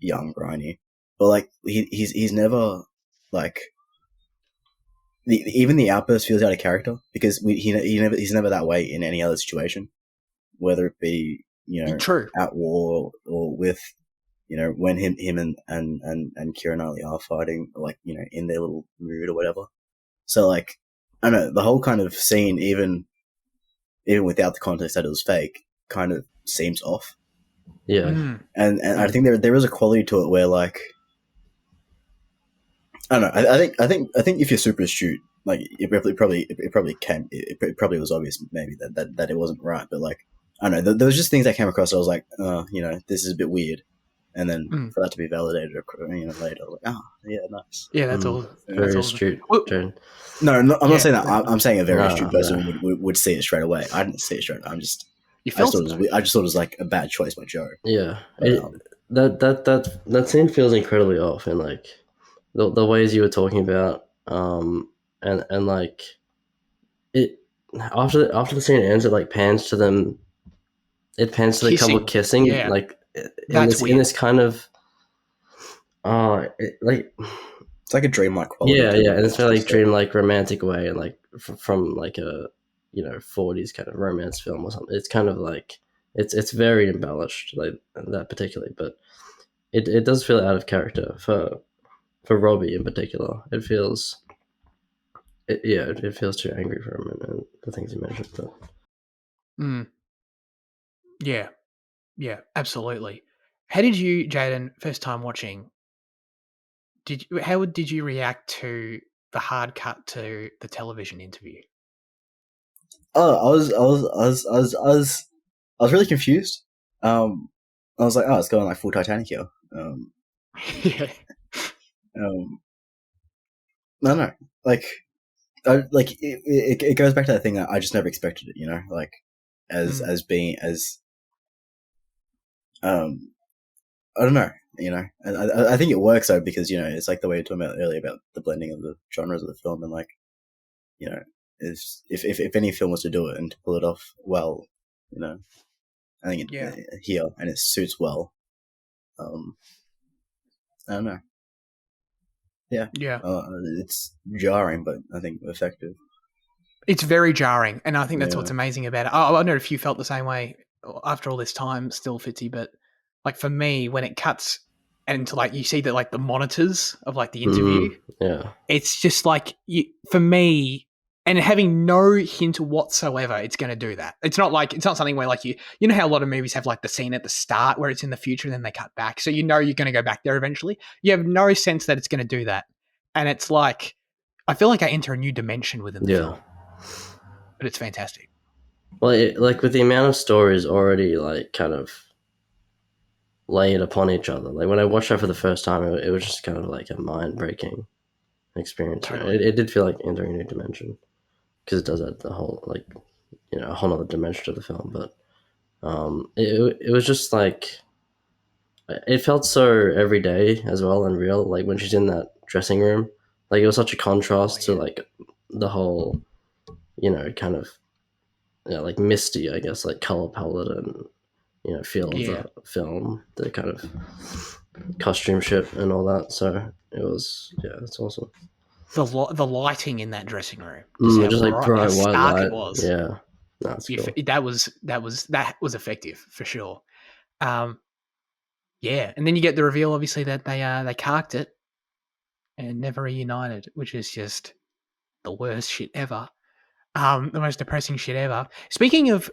young Bryony, but like he's never like even the outburst feels out of character because he's never that way in any other situation, whether it be True. at war or with when him and Keira Knightley are fighting, like in their little mood or whatever. So like I don't know, the whole kind of scene, even without the context that it was fake, kind of seems off. Yeah. And I think there is a quality to it where like I don't know. I think if you're super astute, like it probably was obvious maybe that it wasn't right, but like I don't know. There was just things that came across. I was like, this is a bit weird, and then for that to be validated, later, I was like, yeah, nice. Yeah, that's all. Very astute. No, I'm not saying that. I'm saying a very astute person would see it straight away. I didn't see it straight. I just thought it was like a bad choice by Joe. Yeah, that scene feels incredibly off, and like the ways you were talking about, and like it after the scene ends, it like pans to them. It pans to the couple kissing, like in this kind of, it's like a dreamlike quality. Yeah, and it's very like dreamlike, romantic way, and like from like a 40s kind of romance film or something. It's kind of like it's very embellished, like that particularly, but it does feel out of character for Robbie in particular. It feels, it feels too angry for him and the things he mentioned. But. Yeah, absolutely. How did you, Jayden, first time watching? How did you react to the hard cut to the television interview? Oh, I was really confused. I was like, it's going like full Titanic here. Yeah. No, like it goes back to that thing that I just never expected it, you know, like as being as I don't know, you know, I think it works though because, you know, it's like the way you were talking about earlier about the blending of the genres of the film, and like, you know, is if any film was to do it and to pull it off well, you know, I think here and it suits well. I don't know. Yeah. It's jarring, but I think effective. It's very jarring, and I think that's what's amazing about it. I don't know if you felt the same way after all this time, still, Fitzy, but like for me, when it cuts and to like you see that like the monitors of like the interview, it's just like for me, and having no hint whatsoever, it's going to do that. It's not something where like you know how a lot of movies have like the scene at the start where it's in the future and then they cut back, so you know you're going to go back there eventually. You have no sense that it's going to do that, and it's like I feel like I enter a new dimension within the film. But it's fantastic. Well, like with the amount of stories already like kind of layered upon each other. Like when I watched that for the first time, it was just kind of like a mind-breaking experience. Totally. It did feel like entering a new dimension because it does add the whole like, you know, a whole other dimension to the film. But it was just like it felt so everyday as well and real. Like when she's in that dressing room, like it was such a contrast to like the whole, you know, kind of, you know, like misty, I guess, like color palette and, you know, feel of the film, the kind of costume shit and all that. So it was, it's awesome. The lighting in that dressing room, just like bright white light. It was. Yeah, that's cool. That was effective for sure. And then you get the reveal, obviously, that they carked it and never reunited, which is just the worst shit ever. The most depressing shit ever. Speaking of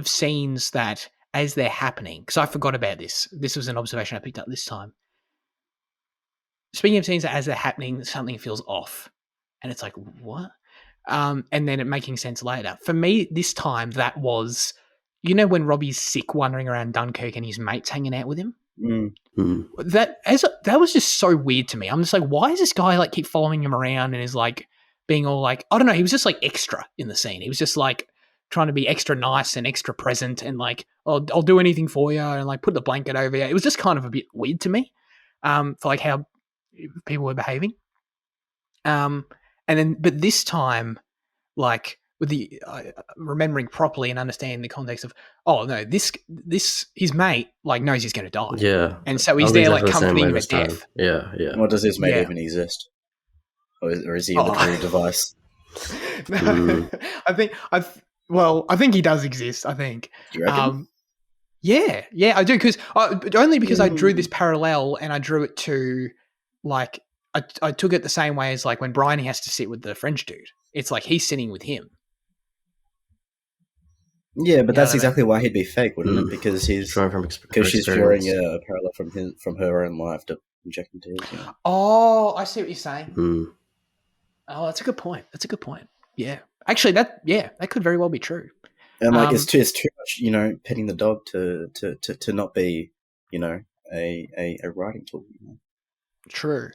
scenes that, as they're happening, because I forgot about this. This was an observation I picked up this time. Speaking of scenes that, as they're happening, something feels off. And it's like, what? And then it making sense later. For me, this time, that was, you know, when Robbie's sick, wandering around Dunkirk and his mates hanging out with him? That was just so weird to me. I'm just like, why is this guy like keep following him around and is like being all like, I don't know, he was just like extra in the scene. He was just like trying to be extra nice and extra present and like, I'll do anything for you and like put the blanket over you. It was just kind of a bit weird to me, for like how people were behaving. But this time, like with the remembering properly and understanding the context of, oh no, this his mate like knows he's going to die. Yeah, and so he's there like comforting him at death. Yeah. Well, does his mate even exist, or is he a literary device? I think he does exist. I think. Do you reckon? Yeah, I do because I drew this parallel and I drew it to like I took it the same way as like when Bryony has to sit with the French dude. It's like he's sitting with him. Yeah, but that's exactly why he'd be fake, wouldn't it? Because she's drawing a parallel from her own life to inject into his. You know? Oh, I see what you're saying. Oh, that's a good point. Yeah, actually, that could very well be true. And like it's too much, you know, petting the dog to not be, you know, a writing tool. You know? True.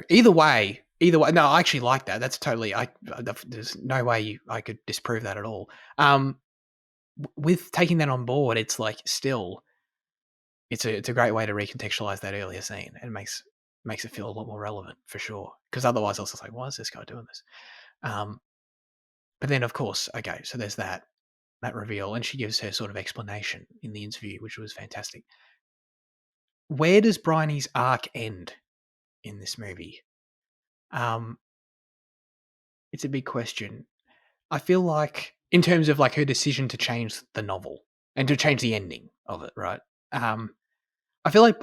Either way. No, I actually like that. That's totally. There's no way I could disprove that at all. With taking that on board, it's like still, it's a great way to recontextualize that earlier scene, and makes it feel a lot more relevant for sure. Because otherwise, I was just like, why is this guy doing this? But then, of course, okay, so there's that reveal, and she gives her sort of explanation in the interview, which was fantastic. Where does Bryony's arc end in this movie? It's a big question. I feel like in terms of like her decision to change the novel and to change the ending of it, right? I feel like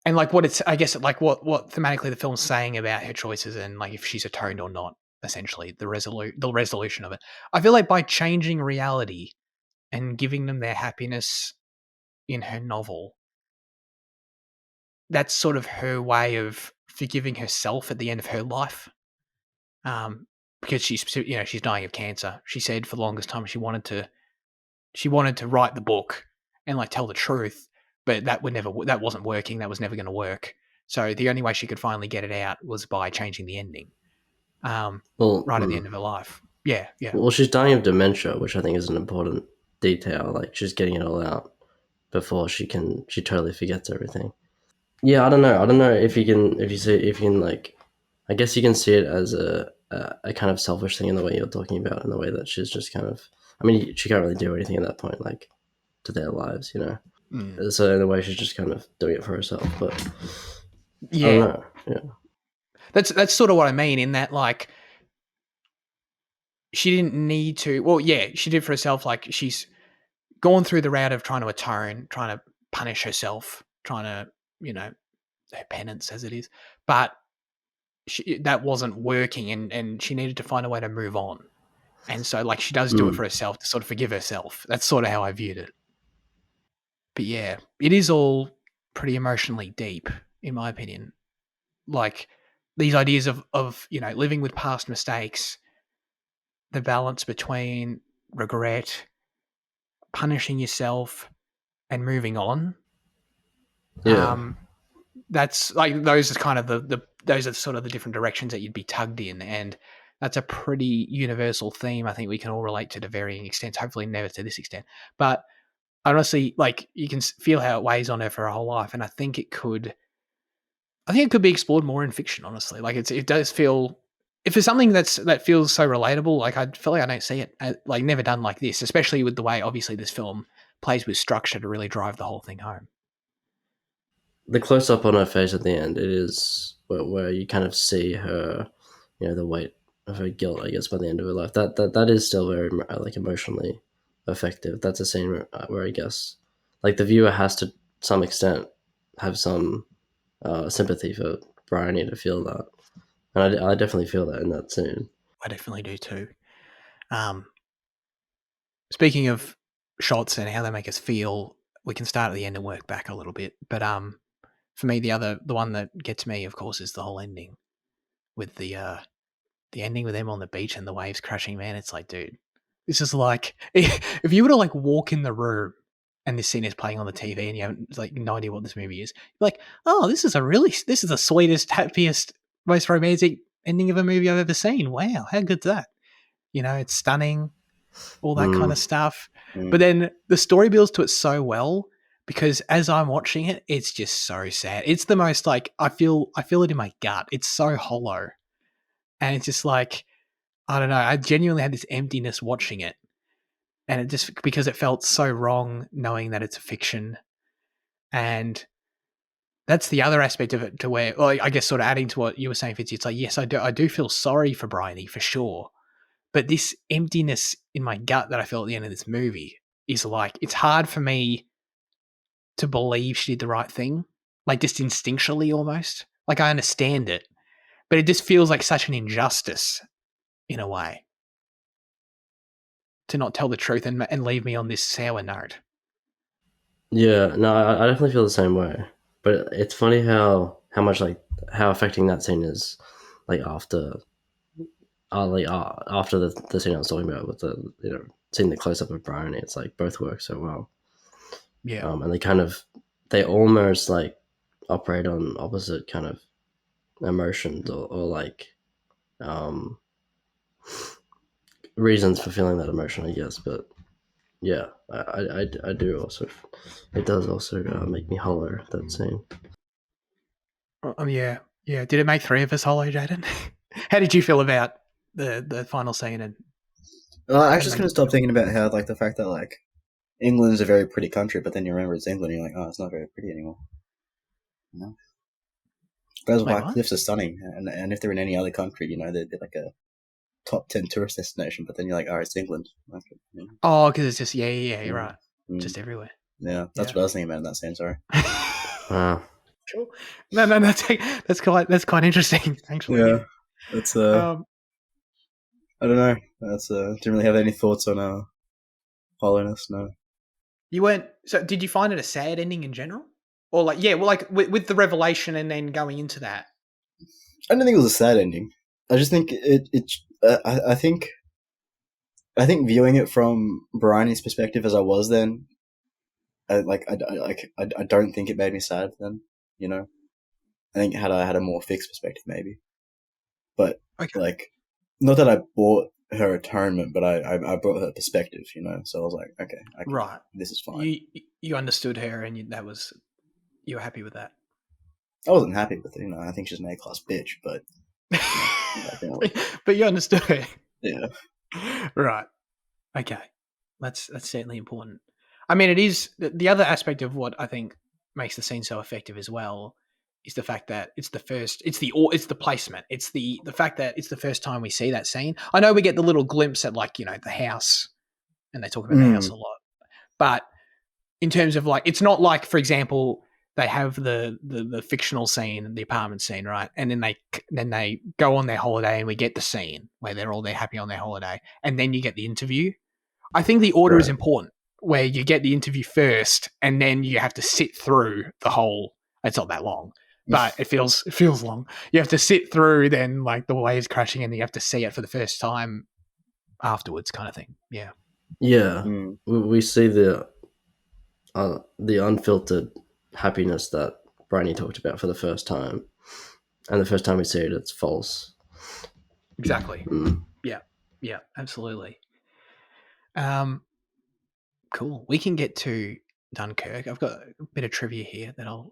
and like what it's, I guess like what thematically the film's saying about her choices and like if she's atoned or not, essentially the resolution of it. I feel like by changing reality and giving them their happiness in her novel, that's sort of her way of forgiving herself at the end of her life. Because she's dying of cancer. She said for the longest time she wanted to write the book and like tell the truth, but that wasn't working. That was never going to work. So the only way she could finally get it out was by changing the ending. Right at the end of her life. Yeah. Well, she's dying of dementia, which I think is an important detail. Like, she's getting it all out before she totally forgets everything. Yeah, I don't know if you can like, I guess you can see it as a kind of selfish thing in the way you're talking about, in the way that she's just kind of, I mean, she can't really do anything at that point, like, to their lives, you know? So in a way, she's just kind of doing it for herself, but yeah. I don't know. Yeah. That's sort of what I mean, in that, like, she didn't need to, well, yeah, she did for herself. Like, she's gone through the route of trying to atone, trying to punish herself, trying to, her penance as it is, but that wasn't working, and she needed to find a way to move on. And so, like, she does do it for herself, to sort of forgive herself. That's sort of how I viewed it. But yeah, it is all pretty emotionally deep, in my opinion. Like, these ideas of living with past mistakes, the balance between regret, punishing yourself, and moving on. Yeah. That's like, those are kind of those are sort of the different directions that you'd be tugged in, and that's a pretty universal theme. I think we can all relate to varying extents. Hopefully, never to this extent, but honestly, like, you can feel how it weighs on her for her whole life, and I think it could be explored more in fiction. Honestly, like, it does feel, if it's something that feels so relatable, like, I feel like I don't see it like never done like this, especially with the way obviously this film plays with structure to really drive the whole thing home. The close up on her face at the end, it is where you kind of see her, the weight of her guilt, I guess, by the end of her life. That is still very, like, emotionally effective. That's a scene where I guess, like, the viewer has to some extent have some sympathy for Bryony to feel that, and I definitely feel that in that scene. I definitely do too. Speaking of shots and how they make us feel, we can start at the end and work back a little bit. But for me, the one that gets me, of course, is the whole ending, with the ending with them on the beach and the waves crashing. Man, it's like, dude, this is like, if you were to, like, walk in the room and this scene is playing on the TV and you haven't, like, no idea what this movie is, you're like, oh, this is the sweetest, happiest, most romantic ending of a movie I've ever seen. Wow, how good's that? It's stunning, all that kind of stuff. But then the story builds to it so well, because as I'm watching it, it's just so sad. It's the most, like, I feel it in my gut. It's so hollow. And it's just like, I don't know, I genuinely had this emptiness watching it. And it just, because it felt so wrong knowing that it's a fiction. And that's the other aspect of it, to where, well, I guess sort of adding to what you were saying, Fitzy, it's like, yes, I do feel sorry for Bryony, for sure. But this emptiness in my gut that I felt at the end of this movie is like, it's hard for me to believe she did the right thing. Like, just instinctually almost. Like, I understand it, but it just feels like such an injustice in a way, to not tell the truth and leave me on this sour note. Yeah, no, I definitely feel the same way. But it's funny how much, like, how affecting that scene is, like, after the scene I was talking about, with the seeing the close up of Bryony. It's like both work so well. Yeah. And they almost, like, operate on opposite kind of emotions, or like reasons for feeling that emotion, I guess. But yeah, I do also, it does also make me hollow, that scene. Yeah. Did it make three of us hollow, Jayden? How did you feel about the final scene? And I just couldn't stop thinking about how, like, the fact that, like, England's a very pretty country, but then you remember it's England, and you're like, oh, it's not very pretty anymore. No. Those White Cliffs are stunning, and if they're in any other country, they'd be like a top 10 tourist destination, but then you're like, oh, it's England. Okay, yeah. Oh, because it's just, you're right. Just everywhere. Yeah, that's what I was thinking about in that scene, sorry. Sure. No, that's quite interesting, actually. Yeah, that's I don't know. That's didn't really have any thoughts on hollowness. No. You weren't. So, did you find it a sad ending in general, or like, with the revelation and then going into that? I don't think it was a sad ending. I just think I think viewing it from Bryony's perspective as I was then, I don't think it made me sad then. I think had I had a more fixed perspective, maybe. But like, not that I bought her atonement, but I brought her perspective, you know. So I was like, okay, right, this is fine. You understood her, and you were happy with that. I wasn't happy with it, you know. I think she's an A-class bitch, but but you understood her. Yeah. Right. Okay. That's certainly important. I mean, it is the other aspect of what I think makes the scene so effective as well is the fact that it's the placement. It's the fact that it's the first time we see that scene. I know we get the little glimpse at like, you know, the house, and they talk about the house a lot. But in terms of like, it's not like, for example, they have the fictional scene, the apartment scene, right? And then they go on their holiday, and we get the scene where they're all happy on their holiday, and then you get the interview. I think the order is important, where you get the interview first, and then you have to sit through the whole. It's not that long, but it feels long. You have to sit through then like the waves crashing, and you have to see it for the first time afterwards, kind of thing. Yeah. Yeah, we see the unfiltered happiness that Bryony talked about for the first time, and the first time we see it, it's false. Exactly. Yeah, absolutely. Cool. We can get to Dunkirk. I've got a bit of trivia here that I'll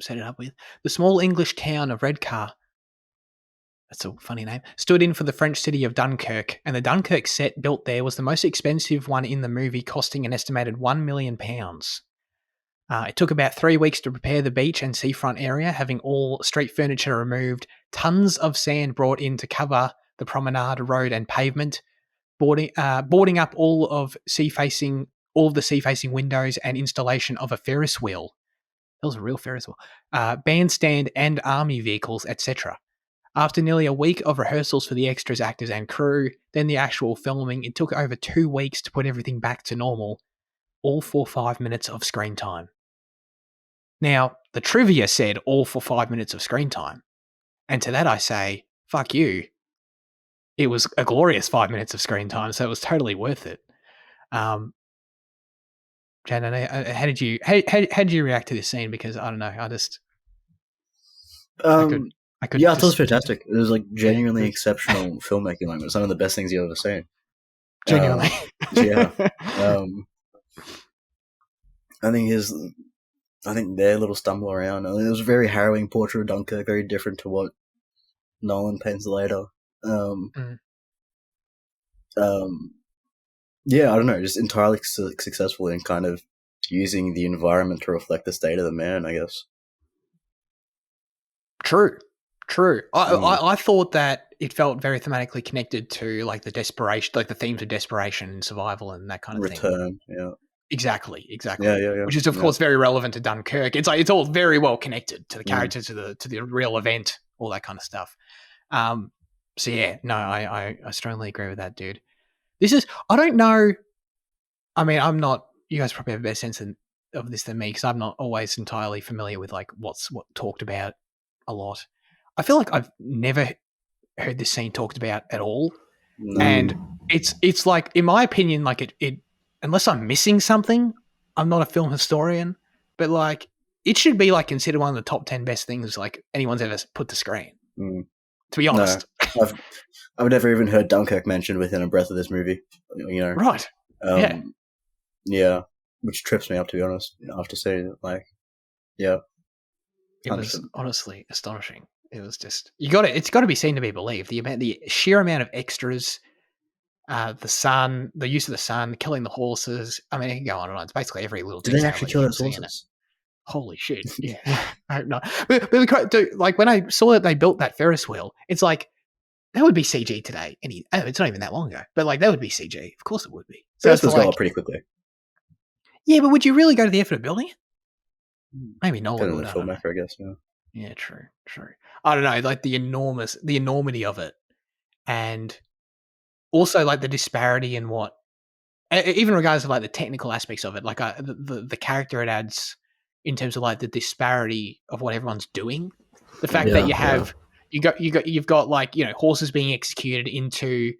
set it up with. The small English town of Redcar, that's a funny name, stood in for the French city of Dunkirk, and the Dunkirk set built there was the most expensive one in the movie, costing an estimated £1 million. It took about 3 weeks to prepare the beach and seafront area, having all street furniture removed, tons of sand brought in to cover the promenade, road, and pavement, boarding up all of the sea-facing windows, and installation of a Ferris wheel. That was a real Ferris wheel. Bandstand and army vehicles, etc. After nearly a week of rehearsals for the extras, actors, and crew, then the actual filming, it took over 2 weeks to put everything back to normal, all for 5 minutes of screen time. Now, the trivia said all for 5 minutes of screen time. And to that I say, fuck you. It was a glorious 5 minutes of screen time, so it was totally worth it. Jayden, how did you react to this scene? Because I don't know, I just I could. Yeah, I thought it was fantastic. It was like genuinely exceptional filmmaking. Like some of the best things you've ever seen. Genuinely, yeah. I think their little stumble around. I mean, it was a very harrowing portrait of Dunkirk, very different to what Nolan paints later. Yeah, I don't know, just entirely successful in kind of using the environment to reflect the state of the man, I guess. True. I thought that it felt very thematically connected to like the desperation, like the themes of desperation and survival and that kind of thing. Return, yeah. Exactly. Yeah. Which is of course very relevant to Dunkirk. It's all very well connected to the characters, to the real event, all that kind of stuff. So yeah, no, I strongly agree with that, dude. I don't know. I mean, I'm not. You guys probably have a better sense of this than me, because I'm not always entirely familiar with like what talked about a lot. I feel like I've never heard this scene talked about at all, and it's like, in my opinion, like it unless I'm missing something, I'm not a film historian, but like it should be like considered one of the top 10 best things like anyone's ever put to screen. To be honest, no, I've never even heard Dunkirk mentioned within a breath of this movie. You know, right? Yeah, which trips me up, to be honest. After seeing it, like, yeah, it was honestly astonishing. It was just it's got to be seen to be believed. The sheer amount of extras, the sun, the use of the sun, killing the horses. I mean, it can go on and on. It's basically every little detail. Did they actually kill those horses? Holy shit! Yeah, I hope not. But like when I saw that they built that Ferris wheel, it's like that would be CG today. It's not even that long ago, but like that would be CG. Of course, it would be. So Ferris wheels go up pretty quickly. Yeah, but would you really go to the effort of building it? Maybe Nolan would. Filmmaker, I guess. Yeah. Yeah, true. I don't know, like the enormity of it, and also like the disparity in what, even regardless of like the technical aspects of it, like the character it adds in terms of like the disparity of what everyone's doing. The fact that you've got like, you know, horses being executed into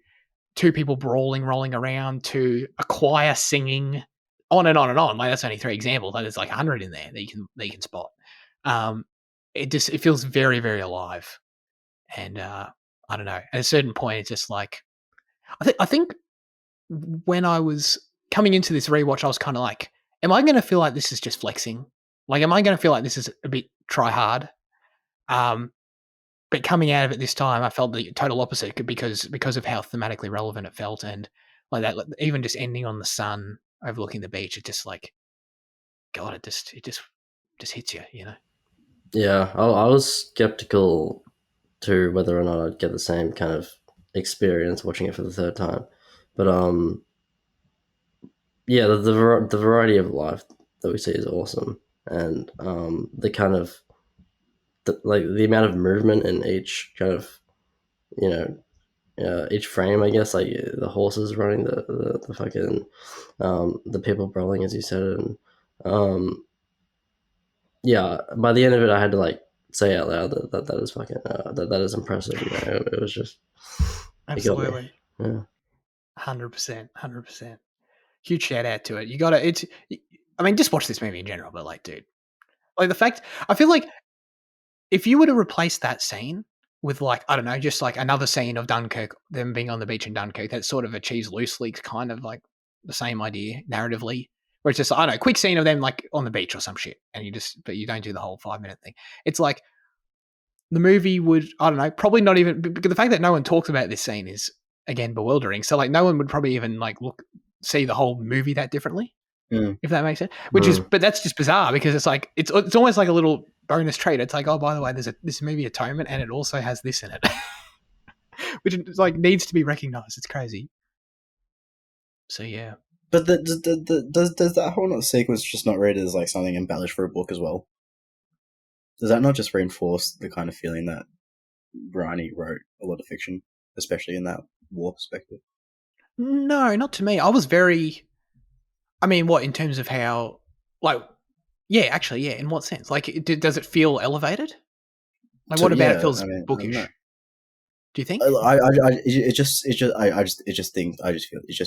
two people rolling around to a choir singing, on and on and on. Like that's only 3 examples. Like there's like 100 in there that you can spot. it feels very, very alive. And I don't know. At a certain point, it's just like I think when I was coming into this rewatch, I was kind of like, am I going to feel like this is just flexing? Like, am I going to feel like this is a bit try hard? But coming out of it this time, I felt the total opposite because of how thematically relevant it felt, and like that, even just ending on the sun overlooking the beach, it just like, God, it just hits you, you know. Yeah, I was skeptical to whether or not I'd get the same kind of experience watching it for the third time, but yeah, the variety of life that we see is awesome, and the kind of the amount of movement in each kind of, you know, each frame, I guess, like the horses running, the fucking the people brawling, as you said, and yeah, by the end of it, I had to like say out loud that is fucking that is impressive. You know, it was just absolutely, yeah, 100%. Huge shout out to it. You got to. It's. I mean, just watch this movie in general, but like, dude, like the fact I feel like if you were to replace that scene with like, I don't know, just like another scene of Dunkirk, them being on the beach in Dunkirk, that sort of achieves loosely kind of like the same idea narratively, where it's just, I don't know, quick scene of them like on the beach or some shit, and but you don't do the whole 5-minute thing. It's like the movie would, I don't know, probably not even, because the fact that no one talks about this scene is again bewildering. So like no one would probably even like see the whole movie that differently. If that makes sense, but that's just bizarre because it's like it's almost like a little bonus trait. It's like, oh, by the way, there's this movie Atonement, and it also has this in it, which is like needs to be recognized. It's crazy. So yeah, but does that whole sequence just not read as like something embellished for a book as well? Does that not just reinforce the kind of feeling that Bryony wrote a lot of fiction, especially in that war perspective? No, not to me. I was very. I mean, what in terms of how, like, yeah, actually, yeah. In what sense? Like, does it feel elevated? Like, what about it feels bookish? Do you think? It just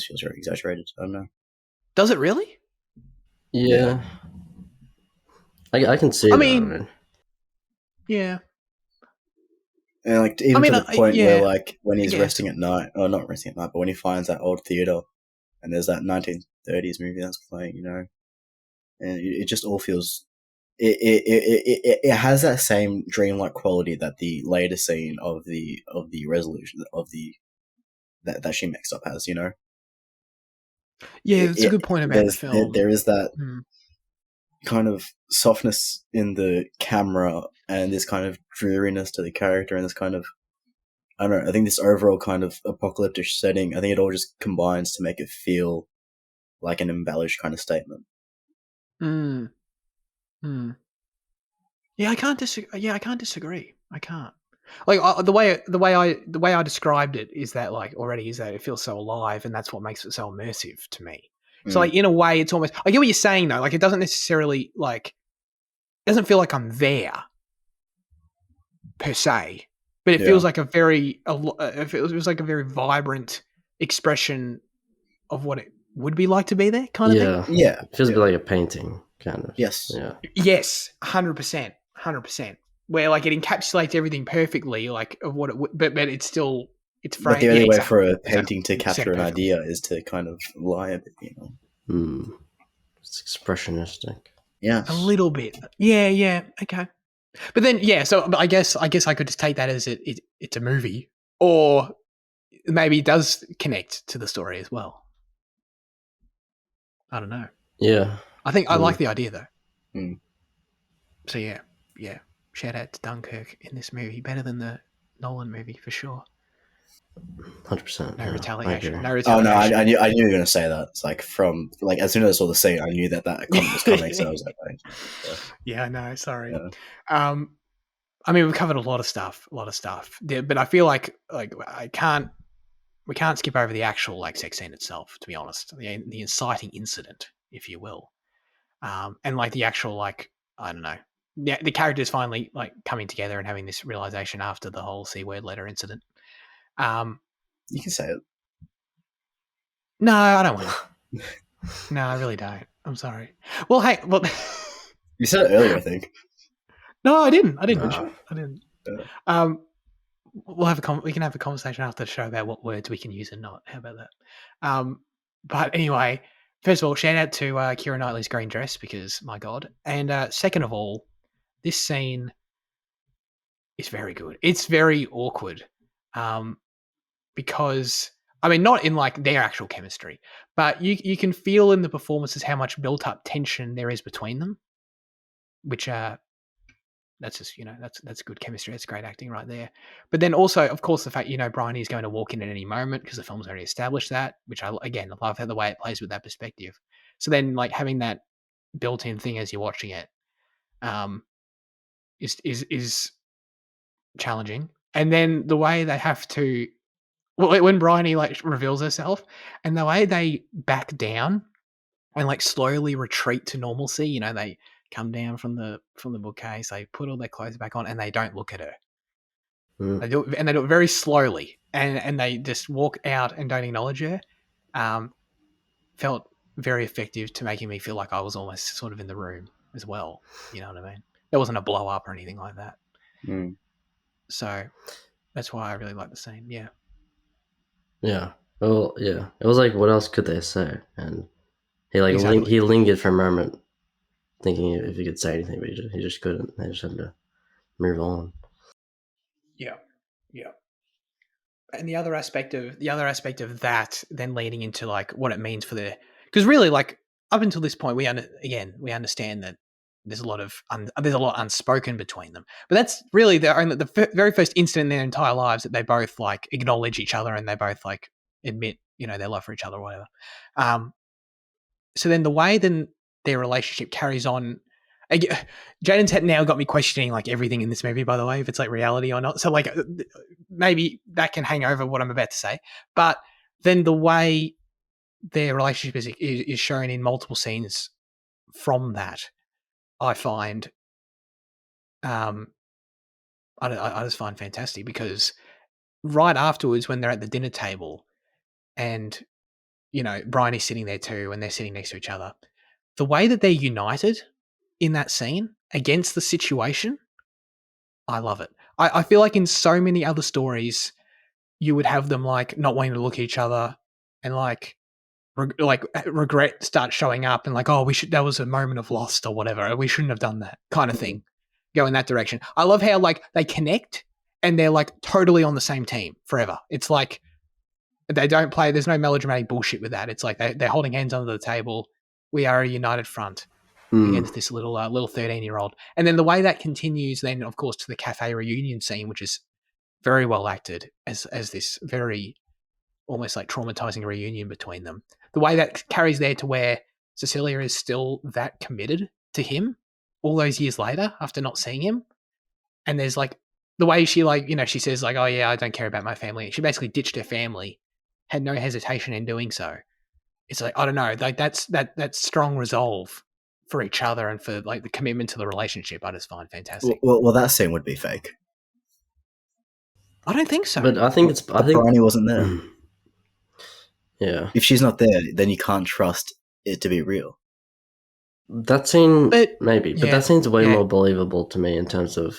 feels very exaggerated. I don't know. Does it really? Yeah. I can see. I mean, yeah. And like even to the point where like when he's resting at night, or not resting at night, but when he finds that old theater, and there's that 1930s movie that's playing, you know, and it just all feels. It has that same dreamlike quality that the later scene of the resolution of the that she mixed up has, you know. Yeah, that's a good point about the film. There is that kind of softness in the camera and this kind of dreariness to the character and this kind of, I don't know, I think this overall kind of apocalyptic setting, I think it all just combines to make it feel like an embellished kind of statement. Yeah, I can't disagree. I can't. Like the way I described it is that like already is that it feels so alive, and that's what makes it so immersive to me. So like in a way, it's almost, I get what you're saying though. Like it doesn't necessarily like, it doesn't feel like I'm there per se, but it feels like it feels like a very vibrant expression of what it would be like to be there, kind of thing. Yeah, it feels a bit like a painting, kind of. Yes. Yeah. Yes, 100%. Where like it encapsulates everything perfectly, like of what it would, but it's still, it's framed. But the only way for a painting to capture an idea is to kind of lie a bit, you know. It's expressionistic. Yeah, a little bit. Yeah. Okay, but then so I guess I could just take that as it's a movie, or maybe it does connect to the story as well. I don't know. Yeah, I think I like the idea though. So yeah. Shout out to Dunkirk in this movie, better than the Nolan movie for sure. 100%. No retaliation. No retaliation. Oh no, I knew you were going to say that. It's like from like as soon as I saw the scene, I knew that comment was coming. So I was like, yeah, I know. Sorry. Yeah. I mean, we've covered a lot of stuff, but I feel like we can't skip over the actual like sex scene itself. To be honest, the inciting incident, if you will, and like the actual like, I don't know. The characters finally like coming together and having this realization after the whole C-word letter incident. You can say it. No, I don't want to. No, I really don't. I'm sorry. Well, hey, you said it earlier, I think. No, I didn't mention it. I didn't. Yeah. We can have a conversation after the show about what words we can use and not. How about that? But anyway, first of all, shout out to Keira Knightley's green dress because my god. And second of all, this scene is very good. It's very awkward, because I mean, not in like their actual chemistry, but you can feel in the performances how much built up tension there is between them, which that's just, that's good chemistry. That's great acting right there. But then also, of course, the fact, Bryony is going to walk in at any moment because the film's already established that, which I love how the way it plays with that perspective. So then like having that built-in thing as you're watching it, is challenging. And then the way they have to, when Bryony like reveals herself and the way they back down and like slowly retreat to normalcy, they come down from the bookcase, they put all their clothes back on and they don't look at her. They do it very slowly and they just walk out and don't acknowledge her. Felt very effective to making me feel like I was almost sort of in the room as well. You know what I mean? There wasn't a blow up or anything like that. So that's why I really like the scene. Yeah. Yeah. Well, yeah. It was like, what else could they say? And he Exactly. he lingered for a moment, thinking if he could say anything, but he just couldn't. They just had to move on. Yeah. Yeah. And the other aspect of that then leading into like what it means for because really like up until this point we understand that there's a lot unspoken between them, but that's really the very first instant in their entire lives that they both like acknowledge each other and they both like admit their love for each other or whatever. So then the way then their relationship carries on. Jayden's now got me questioning like everything in this movie, by the way, if it's like reality or not. So like maybe that can hang over what I'm about to say. But then the way their relationship is shown in multiple scenes from that, I find, I just find fantastic because right afterwards when they're at the dinner table and, Bryony's sitting there too and they're sitting next to each other, the way that they're united in that scene against the situation, I love it. I feel like in so many other stories, you would have them like not wanting to look at each other and like regret start showing up and like, oh, that was a moment of lost or whatever. We shouldn't have done that kind of thing. Go in that direction. I love how like they connect and they're like totally on the same team forever. It's like they don't play. There's no melodramatic bullshit with that. It's like they're holding hands under the table. We are a united front against this little 13-year-old. And then the way that continues then, of course, to the cafe reunion scene, which is very well acted as this very almost like traumatizing reunion between them. The way that carries there to where Cecilia is still that committed to him all those years later after not seeing him. And there's like the way she like, she says like, oh yeah, I don't care about my family. She basically ditched her family, had no hesitation in doing so. It's like, I don't know, like that's strong resolve for each other and for like the commitment to the relationship. I just find fantastic. Well, that scene would be fake. I don't think so. But I think Bryony wasn't there. Yeah. If she's not there, then you can't trust it to be real. That scene, maybe, but that scene's way more believable to me in terms of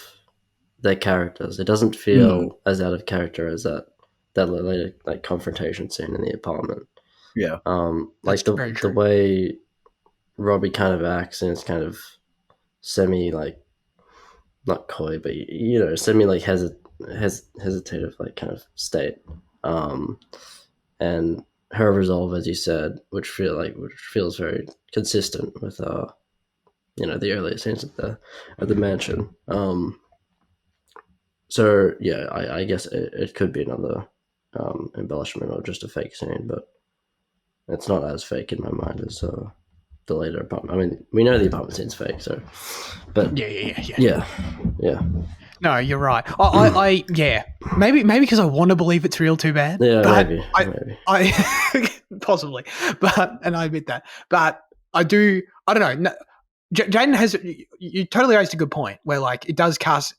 their characters. It doesn't feel as out of character as that later like confrontation scene in the apartment. Yeah. Like the way Robbie kind of acts and it's kind of semi like not coy, but semi like hesitative like kind of state. And her resolve, as you said, which feels very consistent with the earlier scenes at the mansion. So yeah, I guess it could be another embellishment or just a fake scene, but it's not as fake in my mind as the later apartment. I mean, we know the apartment scene's fake, so but yeah. No, you're right. I maybe because I want to believe it's real too bad. Yeah, but maybe. I possibly, and I admit that. But I do. I don't know. No, Jayden has. You totally raised a good point where like it does cast.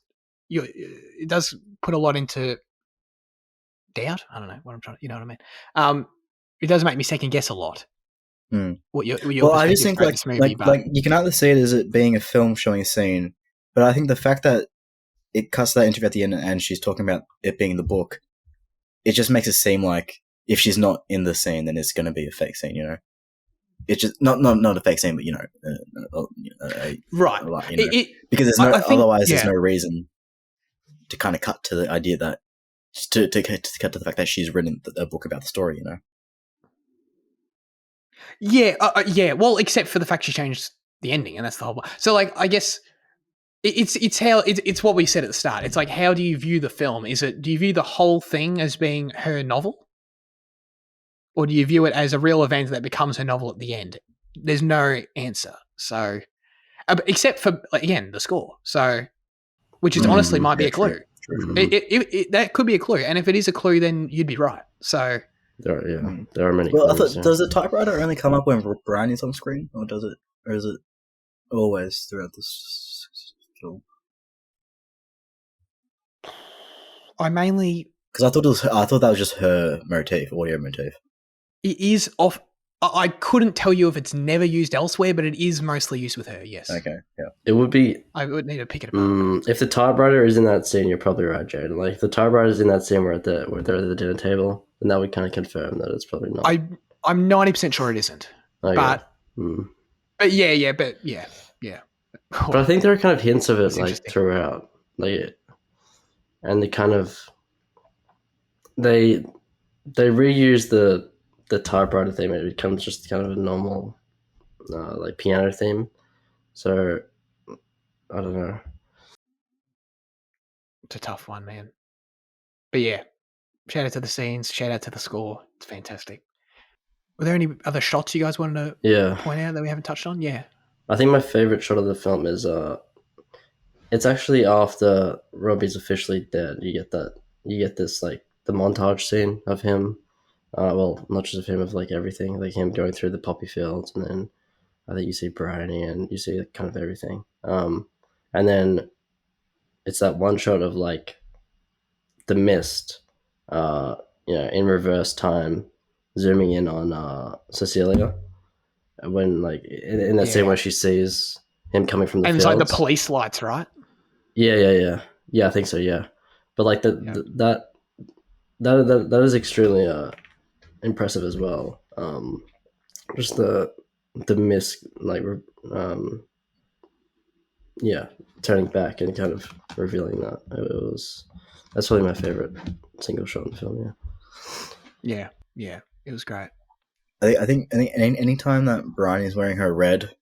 It does put a lot into doubt. I don't know what I'm trying. You know what I mean? It does make me second guess a lot. What your I just think like you can either see it as it being a film showing a scene But I think the fact that it cuts that interview at the end and she's talking about it being the book, it just makes it seem like if she's not in the scene, then it's going to be a fake scene, you know? It's just not a fake scene, but, you know, right. You know, because there's no, otherwise there's no reason to kind of cut to the idea that, to cut to the fact that she's written a book about the story, you know? Yeah, well, except for the fact she changed the ending, and that's the whole. So, like, I guess it's what we said at the start. It's like, how do you view the film? Do you view the whole thing as being her novel, or do you view it as a real event that becomes her novel at the end? There's no answer. So, except for again the score. So, which is honestly might be a clue. True. That could be a clue, and if it is a clue, then you'd be right. So. There are many. Well, clues, does the typewriter only come up when Brian is on screen, or is it always throughout this film? I mainly because I thought that was just her audio motif. It is off. I couldn't tell you if it's never used elsewhere, but it is mostly used with her. Yes. Okay. Yeah. It would be. I would need to pick it apart. If the typewriter is in that scene, you're probably right, Jayden. Like if the typewriter is in that scene where they're at the dinner table, then that would kind of confirm that it's probably not. I'm 90% sure it isn't. Okay. But yeah. But I think there are kind of hints of it like throughout, like, and they kind of they reuse the typewriter theme. It becomes just kind of a normal like piano theme. So I don't know. It's a tough one, man. But yeah, shout out to the scenes, shout out to the score. It's fantastic. Were there any other shots you guys wanted to point out that we haven't touched on? Yeah. I think my favorite shot of the film is it's actually after Robbie's officially dead. You get this like the montage scene of him. Well, not just of him, of like everything, like him going through the poppy fields, and then I think you see Bryony and you see kind of everything. And then it's that one shot of like the mist, in reverse time, zooming in on Cecilia, when like in that scene where she sees him coming from the fields. And it's like the police lights, right? Yeah. I think so. Yeah, but like that is extremely impressive as well. Just the mist, like turning back and kind of revealing that that's probably my favorite single shot in the film. Yeah, it was great. I think any time that Bryony is wearing her red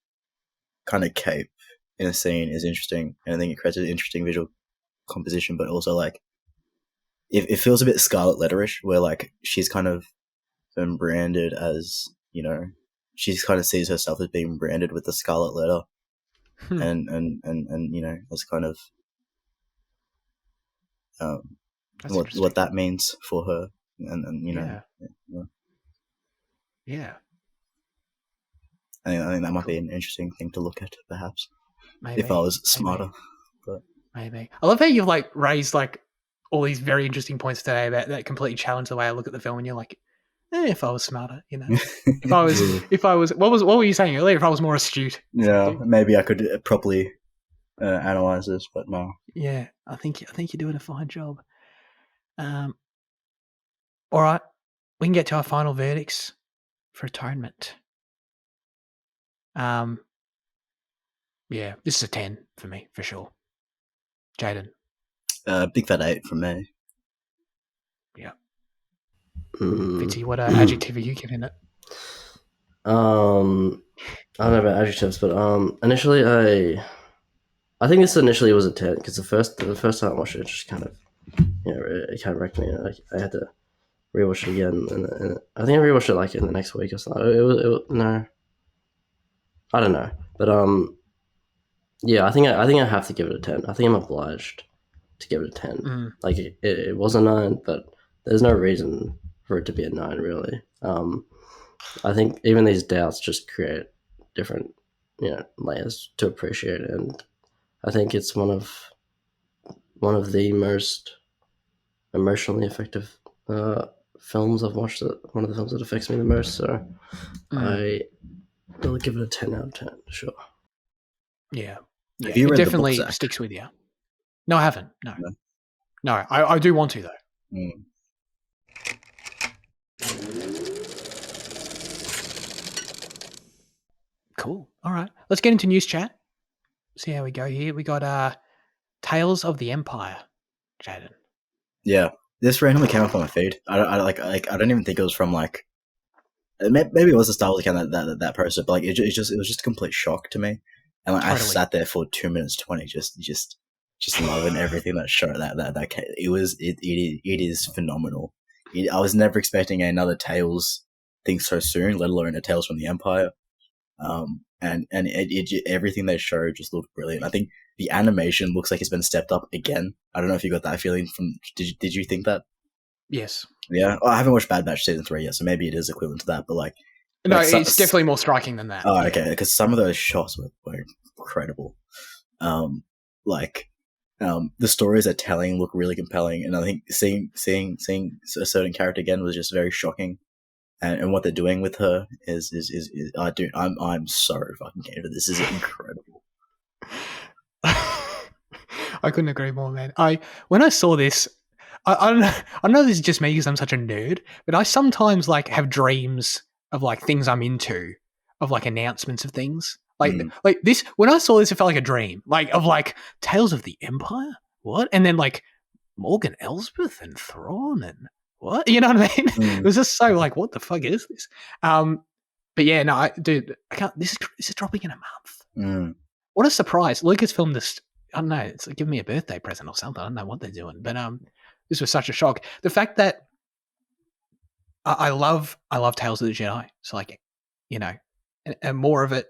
kind of cape in a scene is interesting, and I think it creates an interesting visual composition, but also like it feels a bit Scarlet Letterish, where like she's kind of been branded as, you know, she kind of sees herself as being branded with the Scarlet Letter, and you know, that's kind of what that means for her, and you know, yeah. I think that might be an interesting thing to look at, perhaps. Maybe. If I was smarter. Maybe. I love how you've like raised like all these very interesting points today that completely challenge the way I look at the film, and you're like, if I was smarter, you know. if I was what were you saying earlier? If I was more astute. Yeah, maybe I could properly analyze this, but no. Yeah, I think you're doing a fine job. All right, we can get to our final verdicts for Atonement. Yeah, this is a 10 for me, for sure. Jayden? Big fat 8 from me. Yeah. Fitzy, what adjective are you giving it? I don't know about adjectives, but initially I think this initially was a 10 because the first time I watched it just kind of, it kind of wrecked me. I had to rewatch it again, and I think I rewatched it like in the next week or something. It was no, I don't know, but yeah, I think I have to give it a 10. I think I'm obliged to give it a 10. Like it was a 9, but there's no reason for it to be a 9 really. I think even these doubts just create different, layers to appreciate it, and I think it's one of the most emotionally effective films I've watched. One of the films that affects me the most. So I will give it a 10 out of 10, sure. Yeah, Yeah, Have you read it definitely the book, Zach? sticks with you. No, I haven't. No. No? No, I do want to, though. Mm. Cool. All right. Let's get into news chat. See how we go here. We got Tales of the Empire, Jayden. Yeah, this randomly came up on my feed. I don't even think it was from like maybe it was the Star Wars account that posted, but like it was just a complete shock to me, and like totally. I sat there for 2 minutes 20 just loving everything that show that came. It is phenomenal. I was never expecting another Tales thing so soon, let alone a Tales from the Empire. And everything they showed just looked brilliant. I think the animation looks like it's been stepped up again. I don't know if you got that feeling from. Did you think that? Yes. Yeah. Well, I haven't watched Bad Batch season 3 yet, so maybe it is equivalent to that. But like, no, it's definitely more striking than that. Oh, yeah. Okay. Because some of those shots were incredible. The stories they're telling look really compelling, and I think seeing a certain character again was just very shocking. And what they're doing with her is I'm so fucking keen for this. This is incredible. I couldn't agree more, man. When I saw this, I don't know. I don't know if this is just me because I'm such a nerd, but I sometimes like have dreams of like things I'm into, of like announcements of things. Like this. When I saw this, it felt like a dream, like of like Tales of the Empire. What? And then like Morgan Elsbeth and Thrawn and. What? You know what I mean? It was just so like, what the fuck is this? But yeah, no, dude, I can't. This is dropping in a month. What a surprise! Lucasfilm this. I don't know. It's like giving me a birthday present or something. I don't know what they're doing, but this was such a shock. The fact that I love Tales of the Jedi. So like, you know, and more of it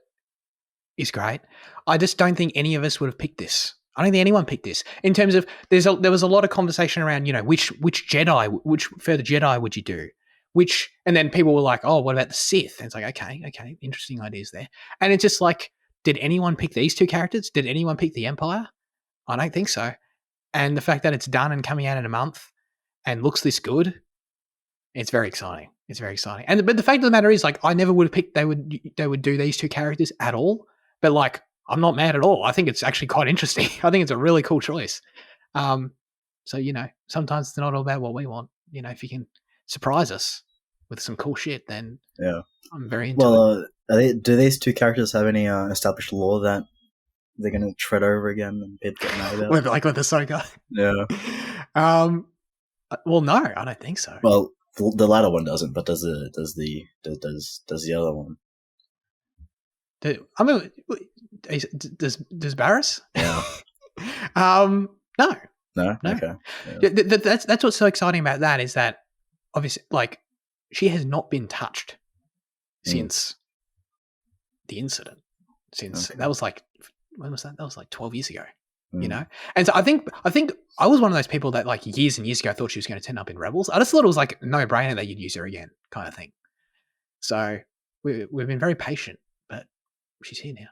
is great. I just don't think any of us would have picked this. I don't think anyone picked this. In terms of, there was a lot of conversation around, you know, which further Jedi would you do? And then people were like, oh, what about the Sith? And it's like, okay, interesting ideas there. And it's just like, did anyone pick these two characters? Did anyone pick the Empire? I don't think so. And the fact that it's done and coming out in a month and looks this good, it's very exciting. It's very exciting. But the fact of the matter is, like, I never would have picked they would do these two characters at all. But like, I'm not mad at all. I think it's actually quite interesting. I think it's a really cool choice. So, you know, sometimes it's not all about what we want. You know, if you can surprise us with some cool shit, then yeah, I'm very into it. Do these two characters have any established lore that they're going to tread over again and people get mad about? Like with Ahsoka? Yeah. Well, no, I don't think so. Well, the latter one doesn't, but does the other one? I mean, does Barriss? Yeah. No. Okay. Yeah. That's what's so exciting about that is that obviously, like, she has not been touched since the incident. That was like, when was that? That was like 12 years ago. You know, and so I think I was one of those people that like years and years ago thought she was going to turn up in Rebels. I just thought it was like no brainer that you'd use her again, kind of thing. So we've been very patient, but she's here now.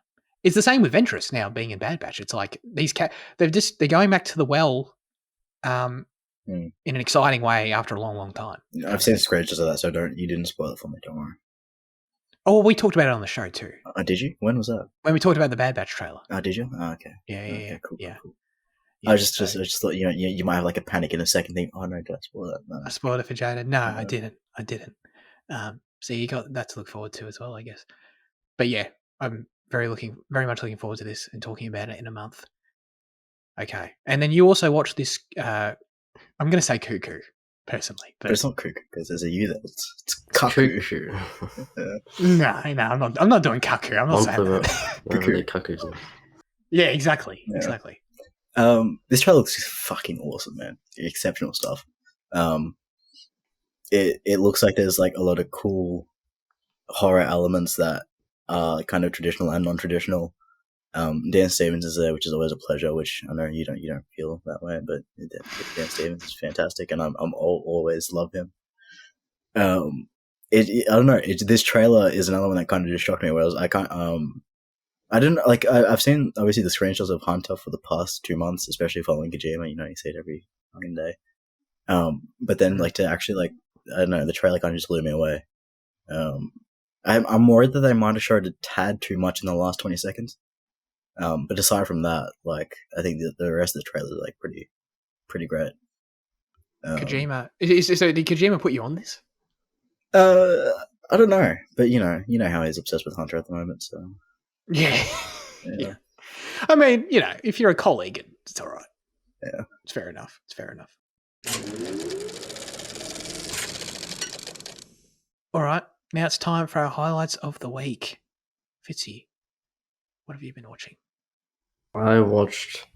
It's the same with Ventress now being in Bad Batch. It's like they're going back to the well, in an exciting way after a long time. I've seen scratches of that, so you didn't spoil it for me. Don't worry. Oh, well, we talked about it on the show too. Did you? When was that? When we talked about the Bad Batch trailer. Oh, did you? Oh, okay. Yeah. Cool. Yeah, I just thought you might have like a panic in a second, think, oh no, did I spoil that? No. I spoiled it for Jayden. No, I didn't. So you got that to look forward to as well, I guess. But yeah, I'm very much looking forward to this and talking about it in a month. Okay, and then you also watched this. I'm going to say cuckoo. Personally, but it's not cuckoo because there's a U there. It's cuckoo. No, I'm not doing cuckoo. I'm not saying that. Cuckoos. Yeah, exactly. This trailer looks fucking awesome, man. Exceptional stuff. It looks like there's like a lot of cool horror elements that are kind of traditional and non-traditional. Dan Stevens is there, which is always a pleasure. Which I know you don't feel that way, but Dan Stevens is fantastic, and I'm always love him. I don't know. This trailer is another one that kind of just shocked me. Whereas I can't. I didn't like. I've seen obviously the screenshots of Hunter for the past 2 months, especially following Kojima. You know, you see it every fucking day. But then like to actually like I don't know, the trailer kind of just blew me away. I'm worried that they might have showed a tad too much in the last 20 seconds. But aside from that, like I think the rest of the trailer is like pretty great. Kojima. So did Kojima put you on this? I don't know, but you know how he's obsessed with Hunter at the moment. So yeah. Yeah. I mean, if you're a colleague, it's all right. Yeah, it's fair enough. All right, now it's time for our highlights of the week. Fitzy, what have you been watching? I watched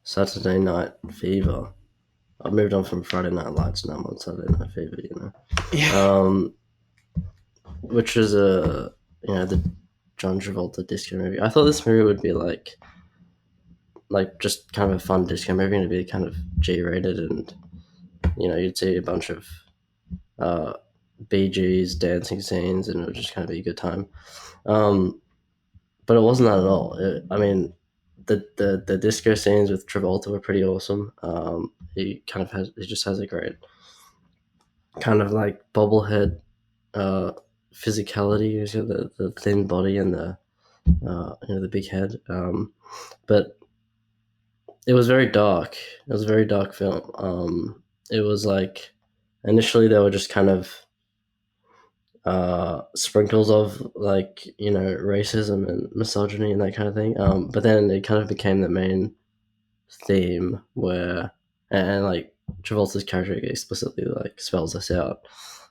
Saturday Night Fever. I moved on from Friday Night Lights, now I'm on Saturday Night Fever. Yeah. Which is the John Travolta disco movie. I thought this movie would be like just kind of a fun disco movie, and it'd be kind of G-rated, and you'd see a bunch of Bee Gees dancing scenes, and it would just kind of be a good time. But it wasn't that at all. I mean, the disco scenes with Travolta were pretty awesome. He just has a great kind of like bobblehead physicality. He's got the thin body and the big head. But it was very dark. It was a very dark film. It was like initially they were just kind of sprinkles of like racism and misogyny and that kind of thing. But then it kind of became the main theme where and like Travolta's character explicitly like spells this out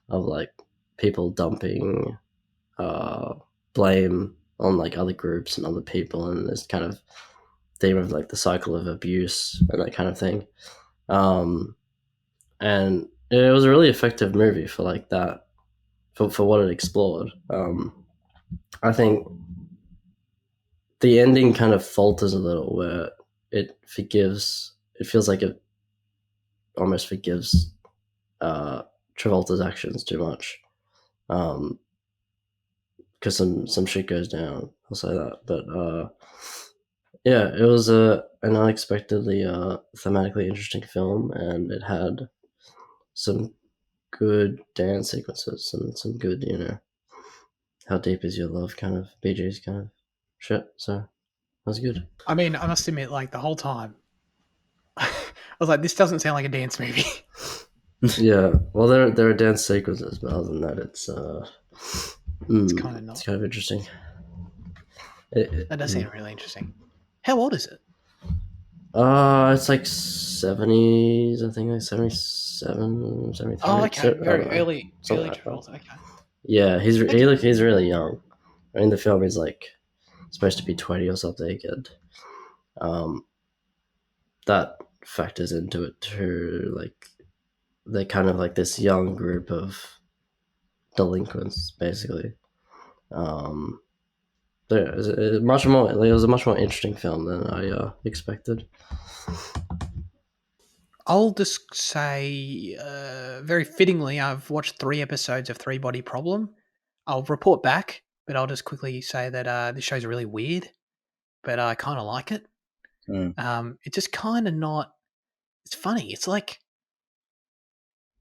of like people dumping blame on like other groups and other people, and this kind of theme of like the cycle of abuse and that kind of thing. And it was a really effective movie for like that, for what it explored. I think the ending kind of falters a little, where it feels like it almost forgives Travolta's actions too much, because some shit goes down, I'll say that. But yeah, it was an unexpectedly thematically interesting film, and it had some good dance sequences and some good, how deep is your love kind of Bee Gees kind of shit. So that was good. I mean, I must admit, like the whole time, I was like, this doesn't sound like a dance movie. Yeah, well, there are dance sequences, but other than that, it's kind of not. It's kind of interesting. That does sound really interesting. How old is it? It's like 70s, I think, like 77, 73. Oh, okay. Very early like Travolta. Okay. Yeah, he's really young. I mean, the film is like supposed to be 20 or something, and that factors into it too. Like they're kind of like this young group of delinquents, basically. It was a much more interesting film than I expected. I'll just say, very fittingly, I've watched 3 episodes of Three Body Problem. I'll report back, but I'll just quickly say that this show's really weird, but I kind of like it. It's just kind of not. It's funny. It's like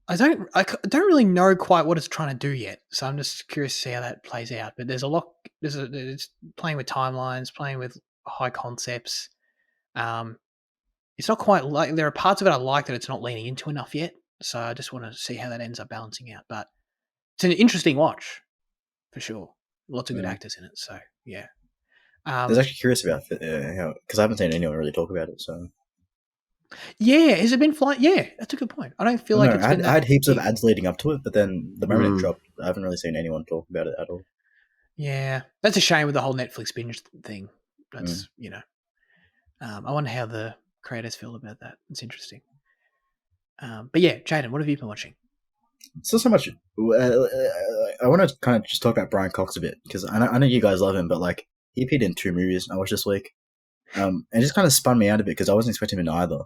I don't really know quite what it's trying to do yet, so I'm just curious to see how that plays out. But there's a lot. It's playing with timelines, playing with high concepts. It's not quite like there are parts of it I like that it's not leaning into enough yet. So I just want to see how that ends up balancing out. But it's an interesting watch for sure. Lots of good actors in it. So yeah. I was actually curious about how, because I haven't seen anyone really talk about it. So yeah, has it been flying? Yeah, that's a good point. I don't feel like it's been. I had heaps of ads leading up to it, but then the moment it dropped, I haven't really seen anyone talk about it at all. Yeah, that's a shame with the whole Netflix binge thing. That's I wonder how the creators feel about that. It's interesting. But yeah, Jayden, what have you been watching? So much. I want to kind of just talk about Brian Cox a bit, because I know you guys love him, but like he appeared in 2 movies I watched this week, and it just kind of spun me out a bit because I wasn't expecting him in either.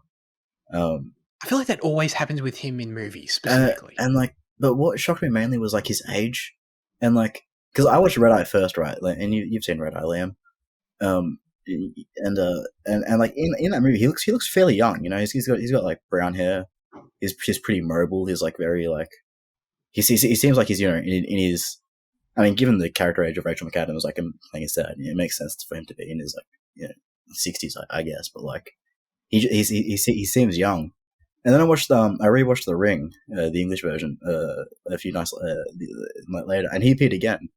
I feel like that always happens with him in movies specifically. And like, but what shocked me mainly was like his age, and like, because I watched Red Eye first, right? Like, and you've seen Red Eye, Liam. And like in that movie, he looks fairly young. He's got like brown hair. He's pretty mobile. He's like very like he seems like he's in his. I mean, given the character age of Rachel McAdams, like playing his dad, it makes sense for him to be in his like 60s, I guess, but like he seems young. And then I rewatched The Ring, the English version, a few nights later, and he appeared again,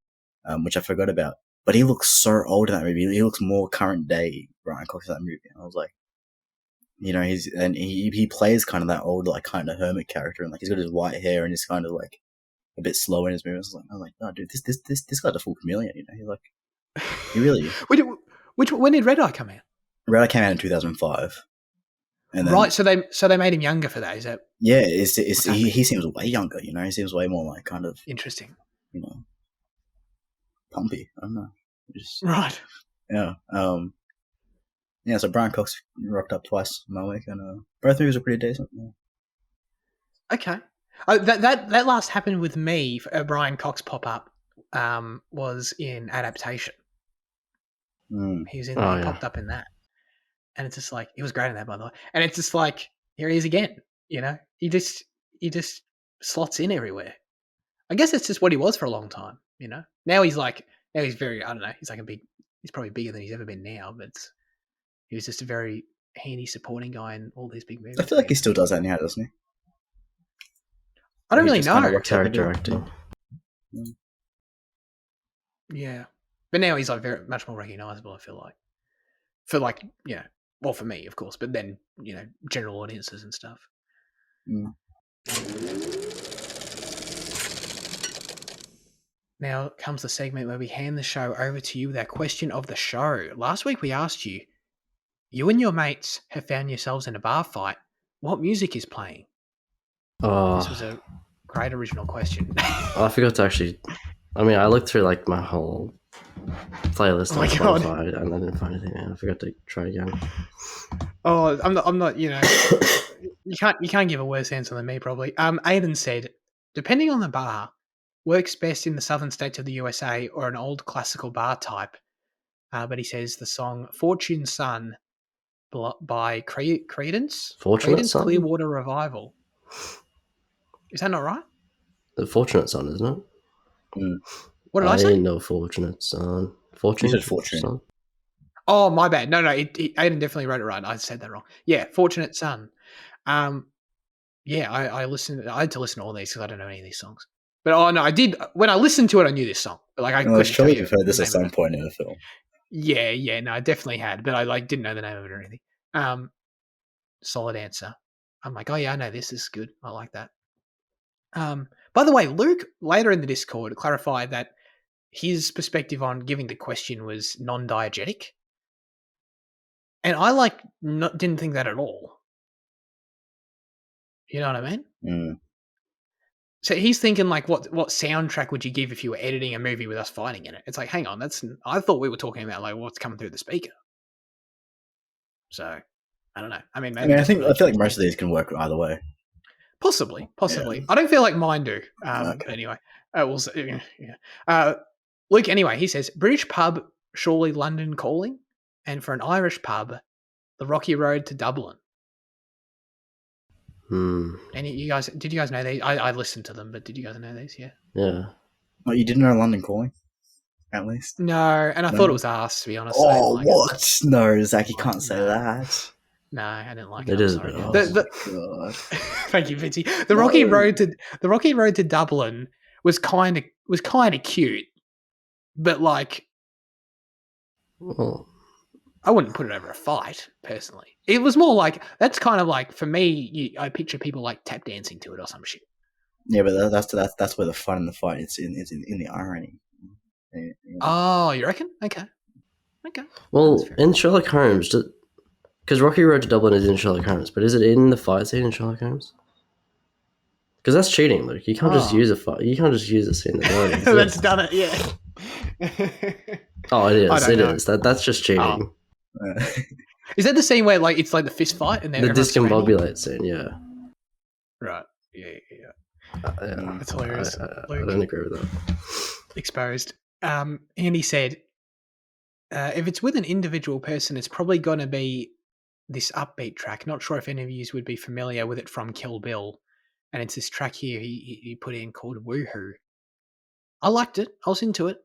which I forgot about. But he looks so old in that movie. He looks more current day Brian Cox in that movie. And I was like, he plays kind of that old, like, kind of hermit character, and like he's got his white hair and he's kind of like a bit slow in his movements. I was like, oh dude, this guy's a full chameleon. He's like, he really. When did Red Eye come out? Red Eye came out in 2005. And then, right, so they made him younger for that. Is that? Yeah, he seems way younger. He seems way more like kind of interesting. Pumpy. I don't know. Right. Yeah. Yeah. So Brian Cox rocked up twice in my week, and both movies are pretty decent. Yeah. Okay. Oh, that last happened with me. A Brian Cox pop up was in Adaptation. He was in. He popped up in that. And it's just like, he was great in that, by the way. And it's just like, here he is again. He just slots in everywhere. I guess it's just what he was for a long time. Now he's very, I don't know. He's probably bigger than he's ever been now. But he was just a very handy supporting guy in all these big movies. I feel like he still does that now, doesn't he? I don't really know. Kind of character acting. Yeah, but now he's like very much more recognizable. I feel like well, for me, of course, but then, general audiences and stuff. Now comes the segment where we hand the show over to you with our question of the show. Last week we asked you and your mates have found yourselves in a bar fight. What music is playing? This was a great original question. I forgot to actually... I looked through like my whole playlist on Spotify and I didn't find anything. I forgot to try again. Oh, I'm not. You can't give a worse answer than me probably. Aiden said, depending on the bar, works best in the southern states of the USA or an old classical bar type. But he says the song "Fortune Son" by Creedence. Fortunate Son? Clearwater Revival. Is that not right? The Fortunate Son, isn't it? What did I say? No Fortunate Son. You said Fortune. Son. Oh, my bad. No, Aiden definitely wrote it right. I said that wrong. Yeah, Fortunate Son. Yeah, I listened. I had to listen to all these because I don't know any of these songs. But I did. When I listened to it, I knew this song. But like, I'm sure you've heard this at some point in the film. Yeah, no, I definitely had, but I didn't know the name of it or anything. Solid answer. I'm like, oh yeah, I know this is good. I like that. By the way, Luke later in the Discord clarified that his perspective on giving the question was non-diegetic, and I didn't think that at all. You know what I mean? So he's thinking like, what soundtrack would you give if you were editing a movie with us fighting in it? It's like, hang on, I thought we were talking about like what's coming through the speaker. So I don't know. Maybe I feel like most of these can work either way. Possibly. Yeah. I don't feel like mine do. But anyway, we'll see. Yeah. Luke, anyway, he says British pub, surely London calling, and for an Irish pub, the Rocky Road to Dublin. Did you guys know these? I listened to them, but did you guys know these? Yeah. Yeah. Oh, you didn't know London Calling? At least? No, and I thought it was arse, to be honest. Oh, what? No, Zach, you can't say that. No, I didn't like it. It is. God. Thank you, Vinci. The Rocky Road to Dublin was kind of cute, but like, well, I wouldn't put it over a fight personally. It was more like, that's kind of like, for me, I picture people like tap dancing to it or some shit. Yeah, but that's where the fun in the fight is in the irony. Yeah. Oh, you reckon? Okay. Well, in Sherlock Holmes, because Rocky Road to Dublin is in Sherlock Holmes, but is it in the fight scene in Sherlock Holmes? Because that's cheating, Luke. You can't just use a fight. You can't just use a scene that's done it. Yeah. It is. It is. That's just cheating. Is that the scene where like it's like the fist fight and then the discombobulate scene? Yeah. Right. Yeah. Yeah. That's hilarious. I don't agree with that. Exposed. And he said, if it's with an individual person, it's probably going to be this upbeat track. Not sure if any of you would be familiar with it from Kill Bill. And it's this track here he put in called Woohoo. I liked it. I was into it.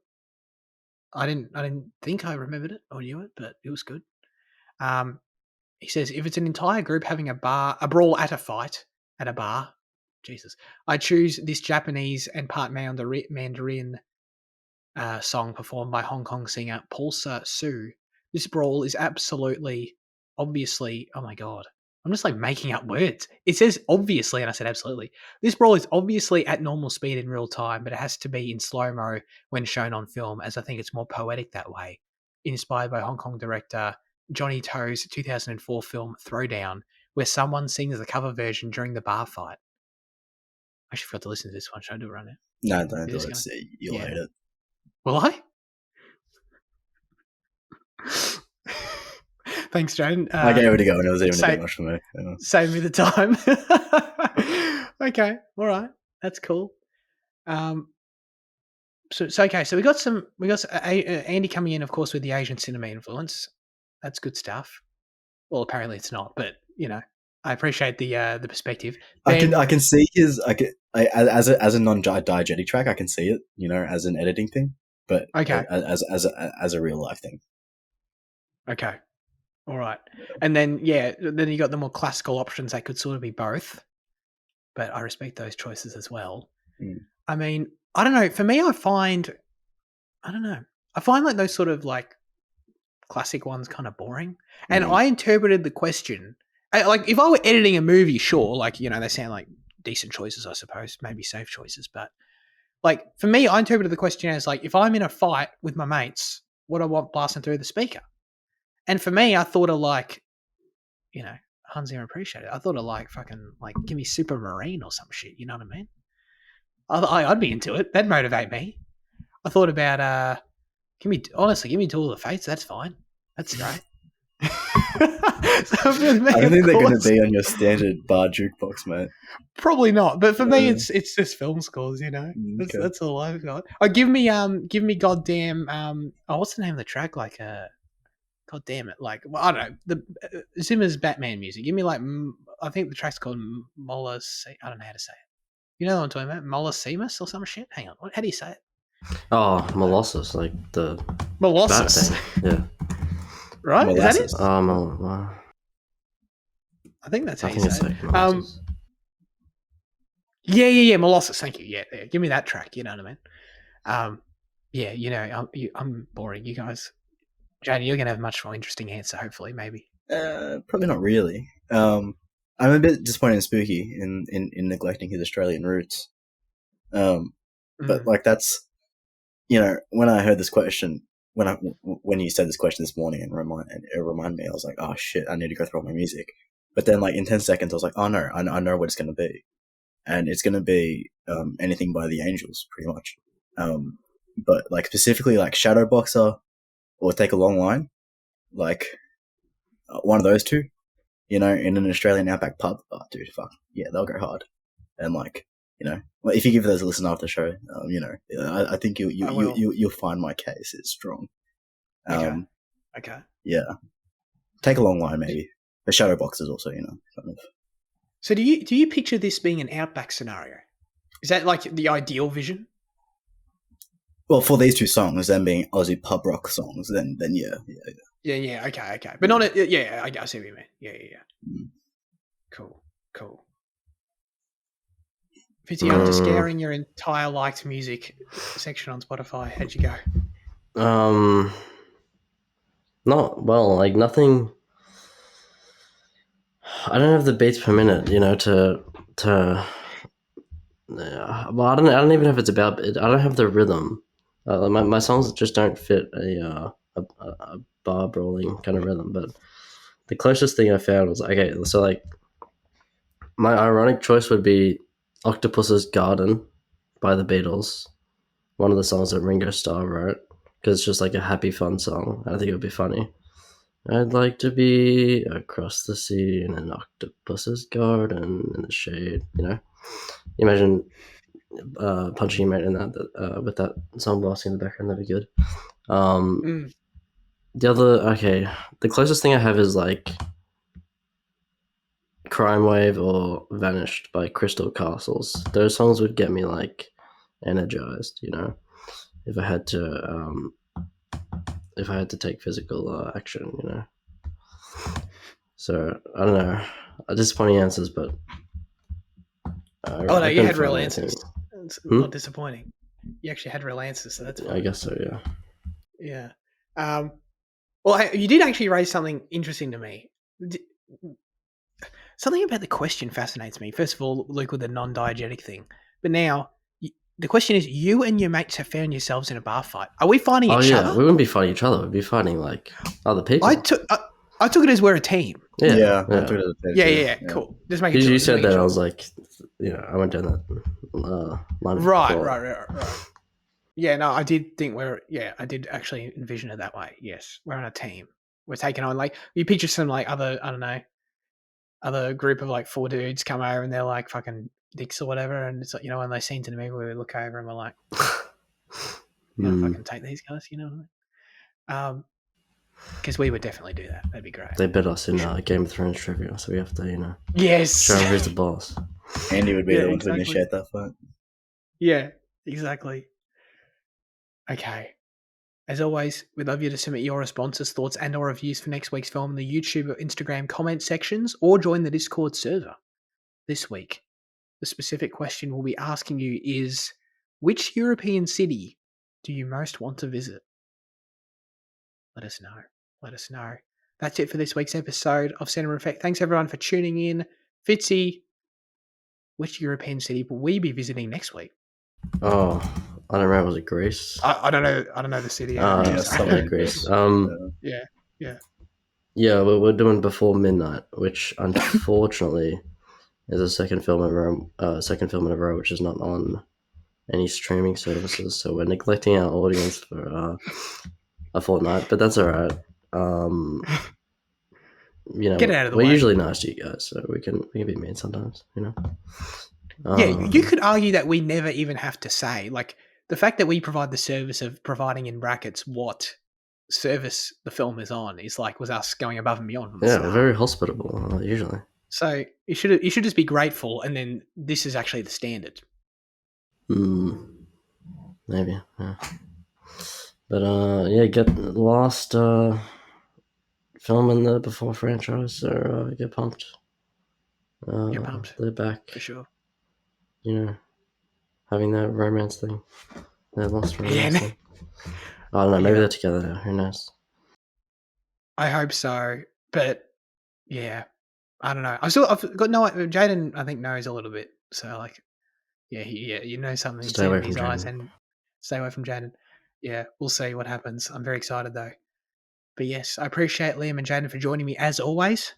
I didn't think I remembered it or knew it, but it was good. He says, if it's an entire group having a brawl at a bar, Jesus, I choose this Japanese and part Mandarin song performed by Hong Kong singer Pulsar Su. This brawl is obviously, oh my God. I'm just like making up words. It says obviously, and I said absolutely. This brawl is obviously at normal speed in real time, but it has to be in slow-mo when shown on film, as I think it's more poetic that way. Inspired by Hong Kong director Johnny To's 2004 film Throwdown, where someone sings the cover version during the bar fight. I actually forgot to listen to this one. Should I do it right now? No, don't do it. You'll hate it. Will I? Thanks, Jayden. I gave it a go and it was even a bit much for me. Save me the time. Okay, all right, that's cool. So okay, so we got Andy coming in, of course, with the Asian cinema influence. That's good stuff. Well, apparently it's not, but I appreciate the perspective. I can see his as a non-diegetic track. I can see it, as an editing thing, but okay, as a real life thing. Okay. All right. And then, then you got the more classical options that could sort of be both. But I respect those choices as well. Mm. I mean, I don't know. For me, I find like those sort of like classic ones kind of boring. And I interpreted the question, like if I were editing a movie, sure, like, they sound like decent choices, I suppose, maybe safe choices. But like for me, I interpreted the question as like, if I'm in a fight with my mates, what do I want blasting through the speaker? And for me, I thought of like, Hans Zimmer appreciated it. I thought of like fucking like give me Super Marine or some shit. You know what I mean? I'd be into it. That'd motivate me. I thought about give me Duel of the Fates. That's fine. That's great. So for me, I don't think they're going to be on your standard bar jukebox, mate. Probably not. But for me, it's just film scores. Okay. That's all I've got. Oh, give me goddamn what's the name of the track? Like God damn it! Like, well, I don't know, the Zimmer's Batman music. Give me like, I think the track's called Mollis. I don't know how to say it. You know what I'm talking about? Molossemus or some shit. Hang on, how do you say it? Oh, Molossus, like the Molossus. Yeah. Right? Molasses. Is that it? I think that's how you say it. Molossus. Yeah. Molossus. Thank you. Yeah. Give me that track. You know what I mean? I'm boring. You guys. Jayden, you're going to have a much more interesting answer, hopefully, maybe. Probably not really. I'm a bit disappointed in Spooky in neglecting his Australian roots. But like that's, when I heard this question, when you said this question this morning and it reminded me, I was like, oh shit, I need to go through all my music. But then like in 10 seconds, I was like, oh no, I know what it's going to be. And it's going to be anything by the Angels, pretty much. But like specifically like Shadowboxer, or Take a Long Line, like one of those two, in an Australian outback pub. Oh, dude, fuck yeah, they'll go hard. And like, if you give those a listen after the show, I think you'll find my case is strong. Okay. Yeah, Take a Long Line maybe. The Shadowboxers also, kind of. So do you picture this being an outback scenario? Is that like the ideal vision? Well, for these two songs, them being Aussie pub rock songs, then yeah. Yeah. Okay. But not I see what you mean. Yeah. Mm. Cool. Fitzy, after scouring your entire liked music section on Spotify, how'd you go? Not well. Like nothing. I don't have the beats per minute, to. Well, I don't even know if it's about. I don't have the rhythm. My songs just don't fit a bar brawling kind of rhythm. But the closest thing I found was okay. So like, my ironic choice would be "Octopus's Garden" by the Beatles, one of the songs that Ringo Starr wrote, because it's just like a happy, fun song. I think it would be funny. I'd like to be across the sea in an octopus's garden in the shade. Imagine punching your mate in that with that song blasting in the background. That'd be good. The closest thing I have is like Crime Wave or Vanished by Crystal Castles. Those songs would get me like energized, if I had to take physical action, So I don't know. Disappointing answers, but no, you had real answers. It's not disappointing. You actually had real answers, so that's fine. I guess so. Yeah. Yeah. Well, you did actually raise something interesting to me. Something about the question fascinates me. First of all, Luke, with the non-diegetic thing, but now the question is: you and your mates have found yourselves in a bar fight. Are we fighting each other? We wouldn't be fighting each other. We'd be fighting like other people. I took it as we're a team. Yeah. I took it as a team. Yeah. Cool. Just make it. You said that, I was like, I went down that line. Right. Yeah, no, I did think I did actually envision it that way. Yes, we're on a team. We're taking on, like, you picture some, like, other group of, like, 4 dudes come over and they're, like, fucking dicks or whatever. And it's like, one of those scenes in the movie where we look over and we're like, fucking take these guys, you know what I mean? Because we would definitely do that. That'd be great. They bet us in Game of Thrones trivia, so we have to, yes, show who's the boss. Andy would be the one to initiate that fight. Yeah, exactly. Okay. As always, we'd love you to submit your responses, thoughts, and or reviews for next week's film in the YouTube or Instagram comment sections, or join the Discord server. This week, the specific question we'll be asking you is, which European city do you most want to visit? Let us know. That's it for this week's episode of Cinema Effect. Thanks everyone for tuning in. Fitzy, which European city will we be visiting next week? Oh, I don't remember. Was it Greece? I don't know the city. Something Greece. Yeah. Yeah, we're doing Before Midnight, which unfortunately is a second film in a row, which is not on any streaming services. So we're neglecting our audience for a fortnight, but that's all right. Get it out of the way. We're usually nice to you guys, so we can be mean sometimes. Yeah, you could argue that we never even have to say, like, the fact that we provide the service of providing in brackets what service the film is on was us going above and beyond. We're very hospitable usually. So you should just be grateful, and then this is actually the standard. Maybe, yeah. But get the last film in the Before franchise, so get pumped. Get pumped. They're back for sure. Having that romance thing. That lost romance thing. I don't know. Maybe they're together now. Who knows? I hope so, but yeah, I don't know. I've got no. Jayden, I think, knows a little bit. So something. Stay away from his Jayden. Eyes and stay away from Jayden. Yeah, we'll see what happens. I'm very excited though. But yes, I appreciate Liam and Jayden for joining me as always.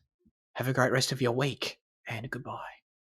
Have a great rest of your week, and goodbye.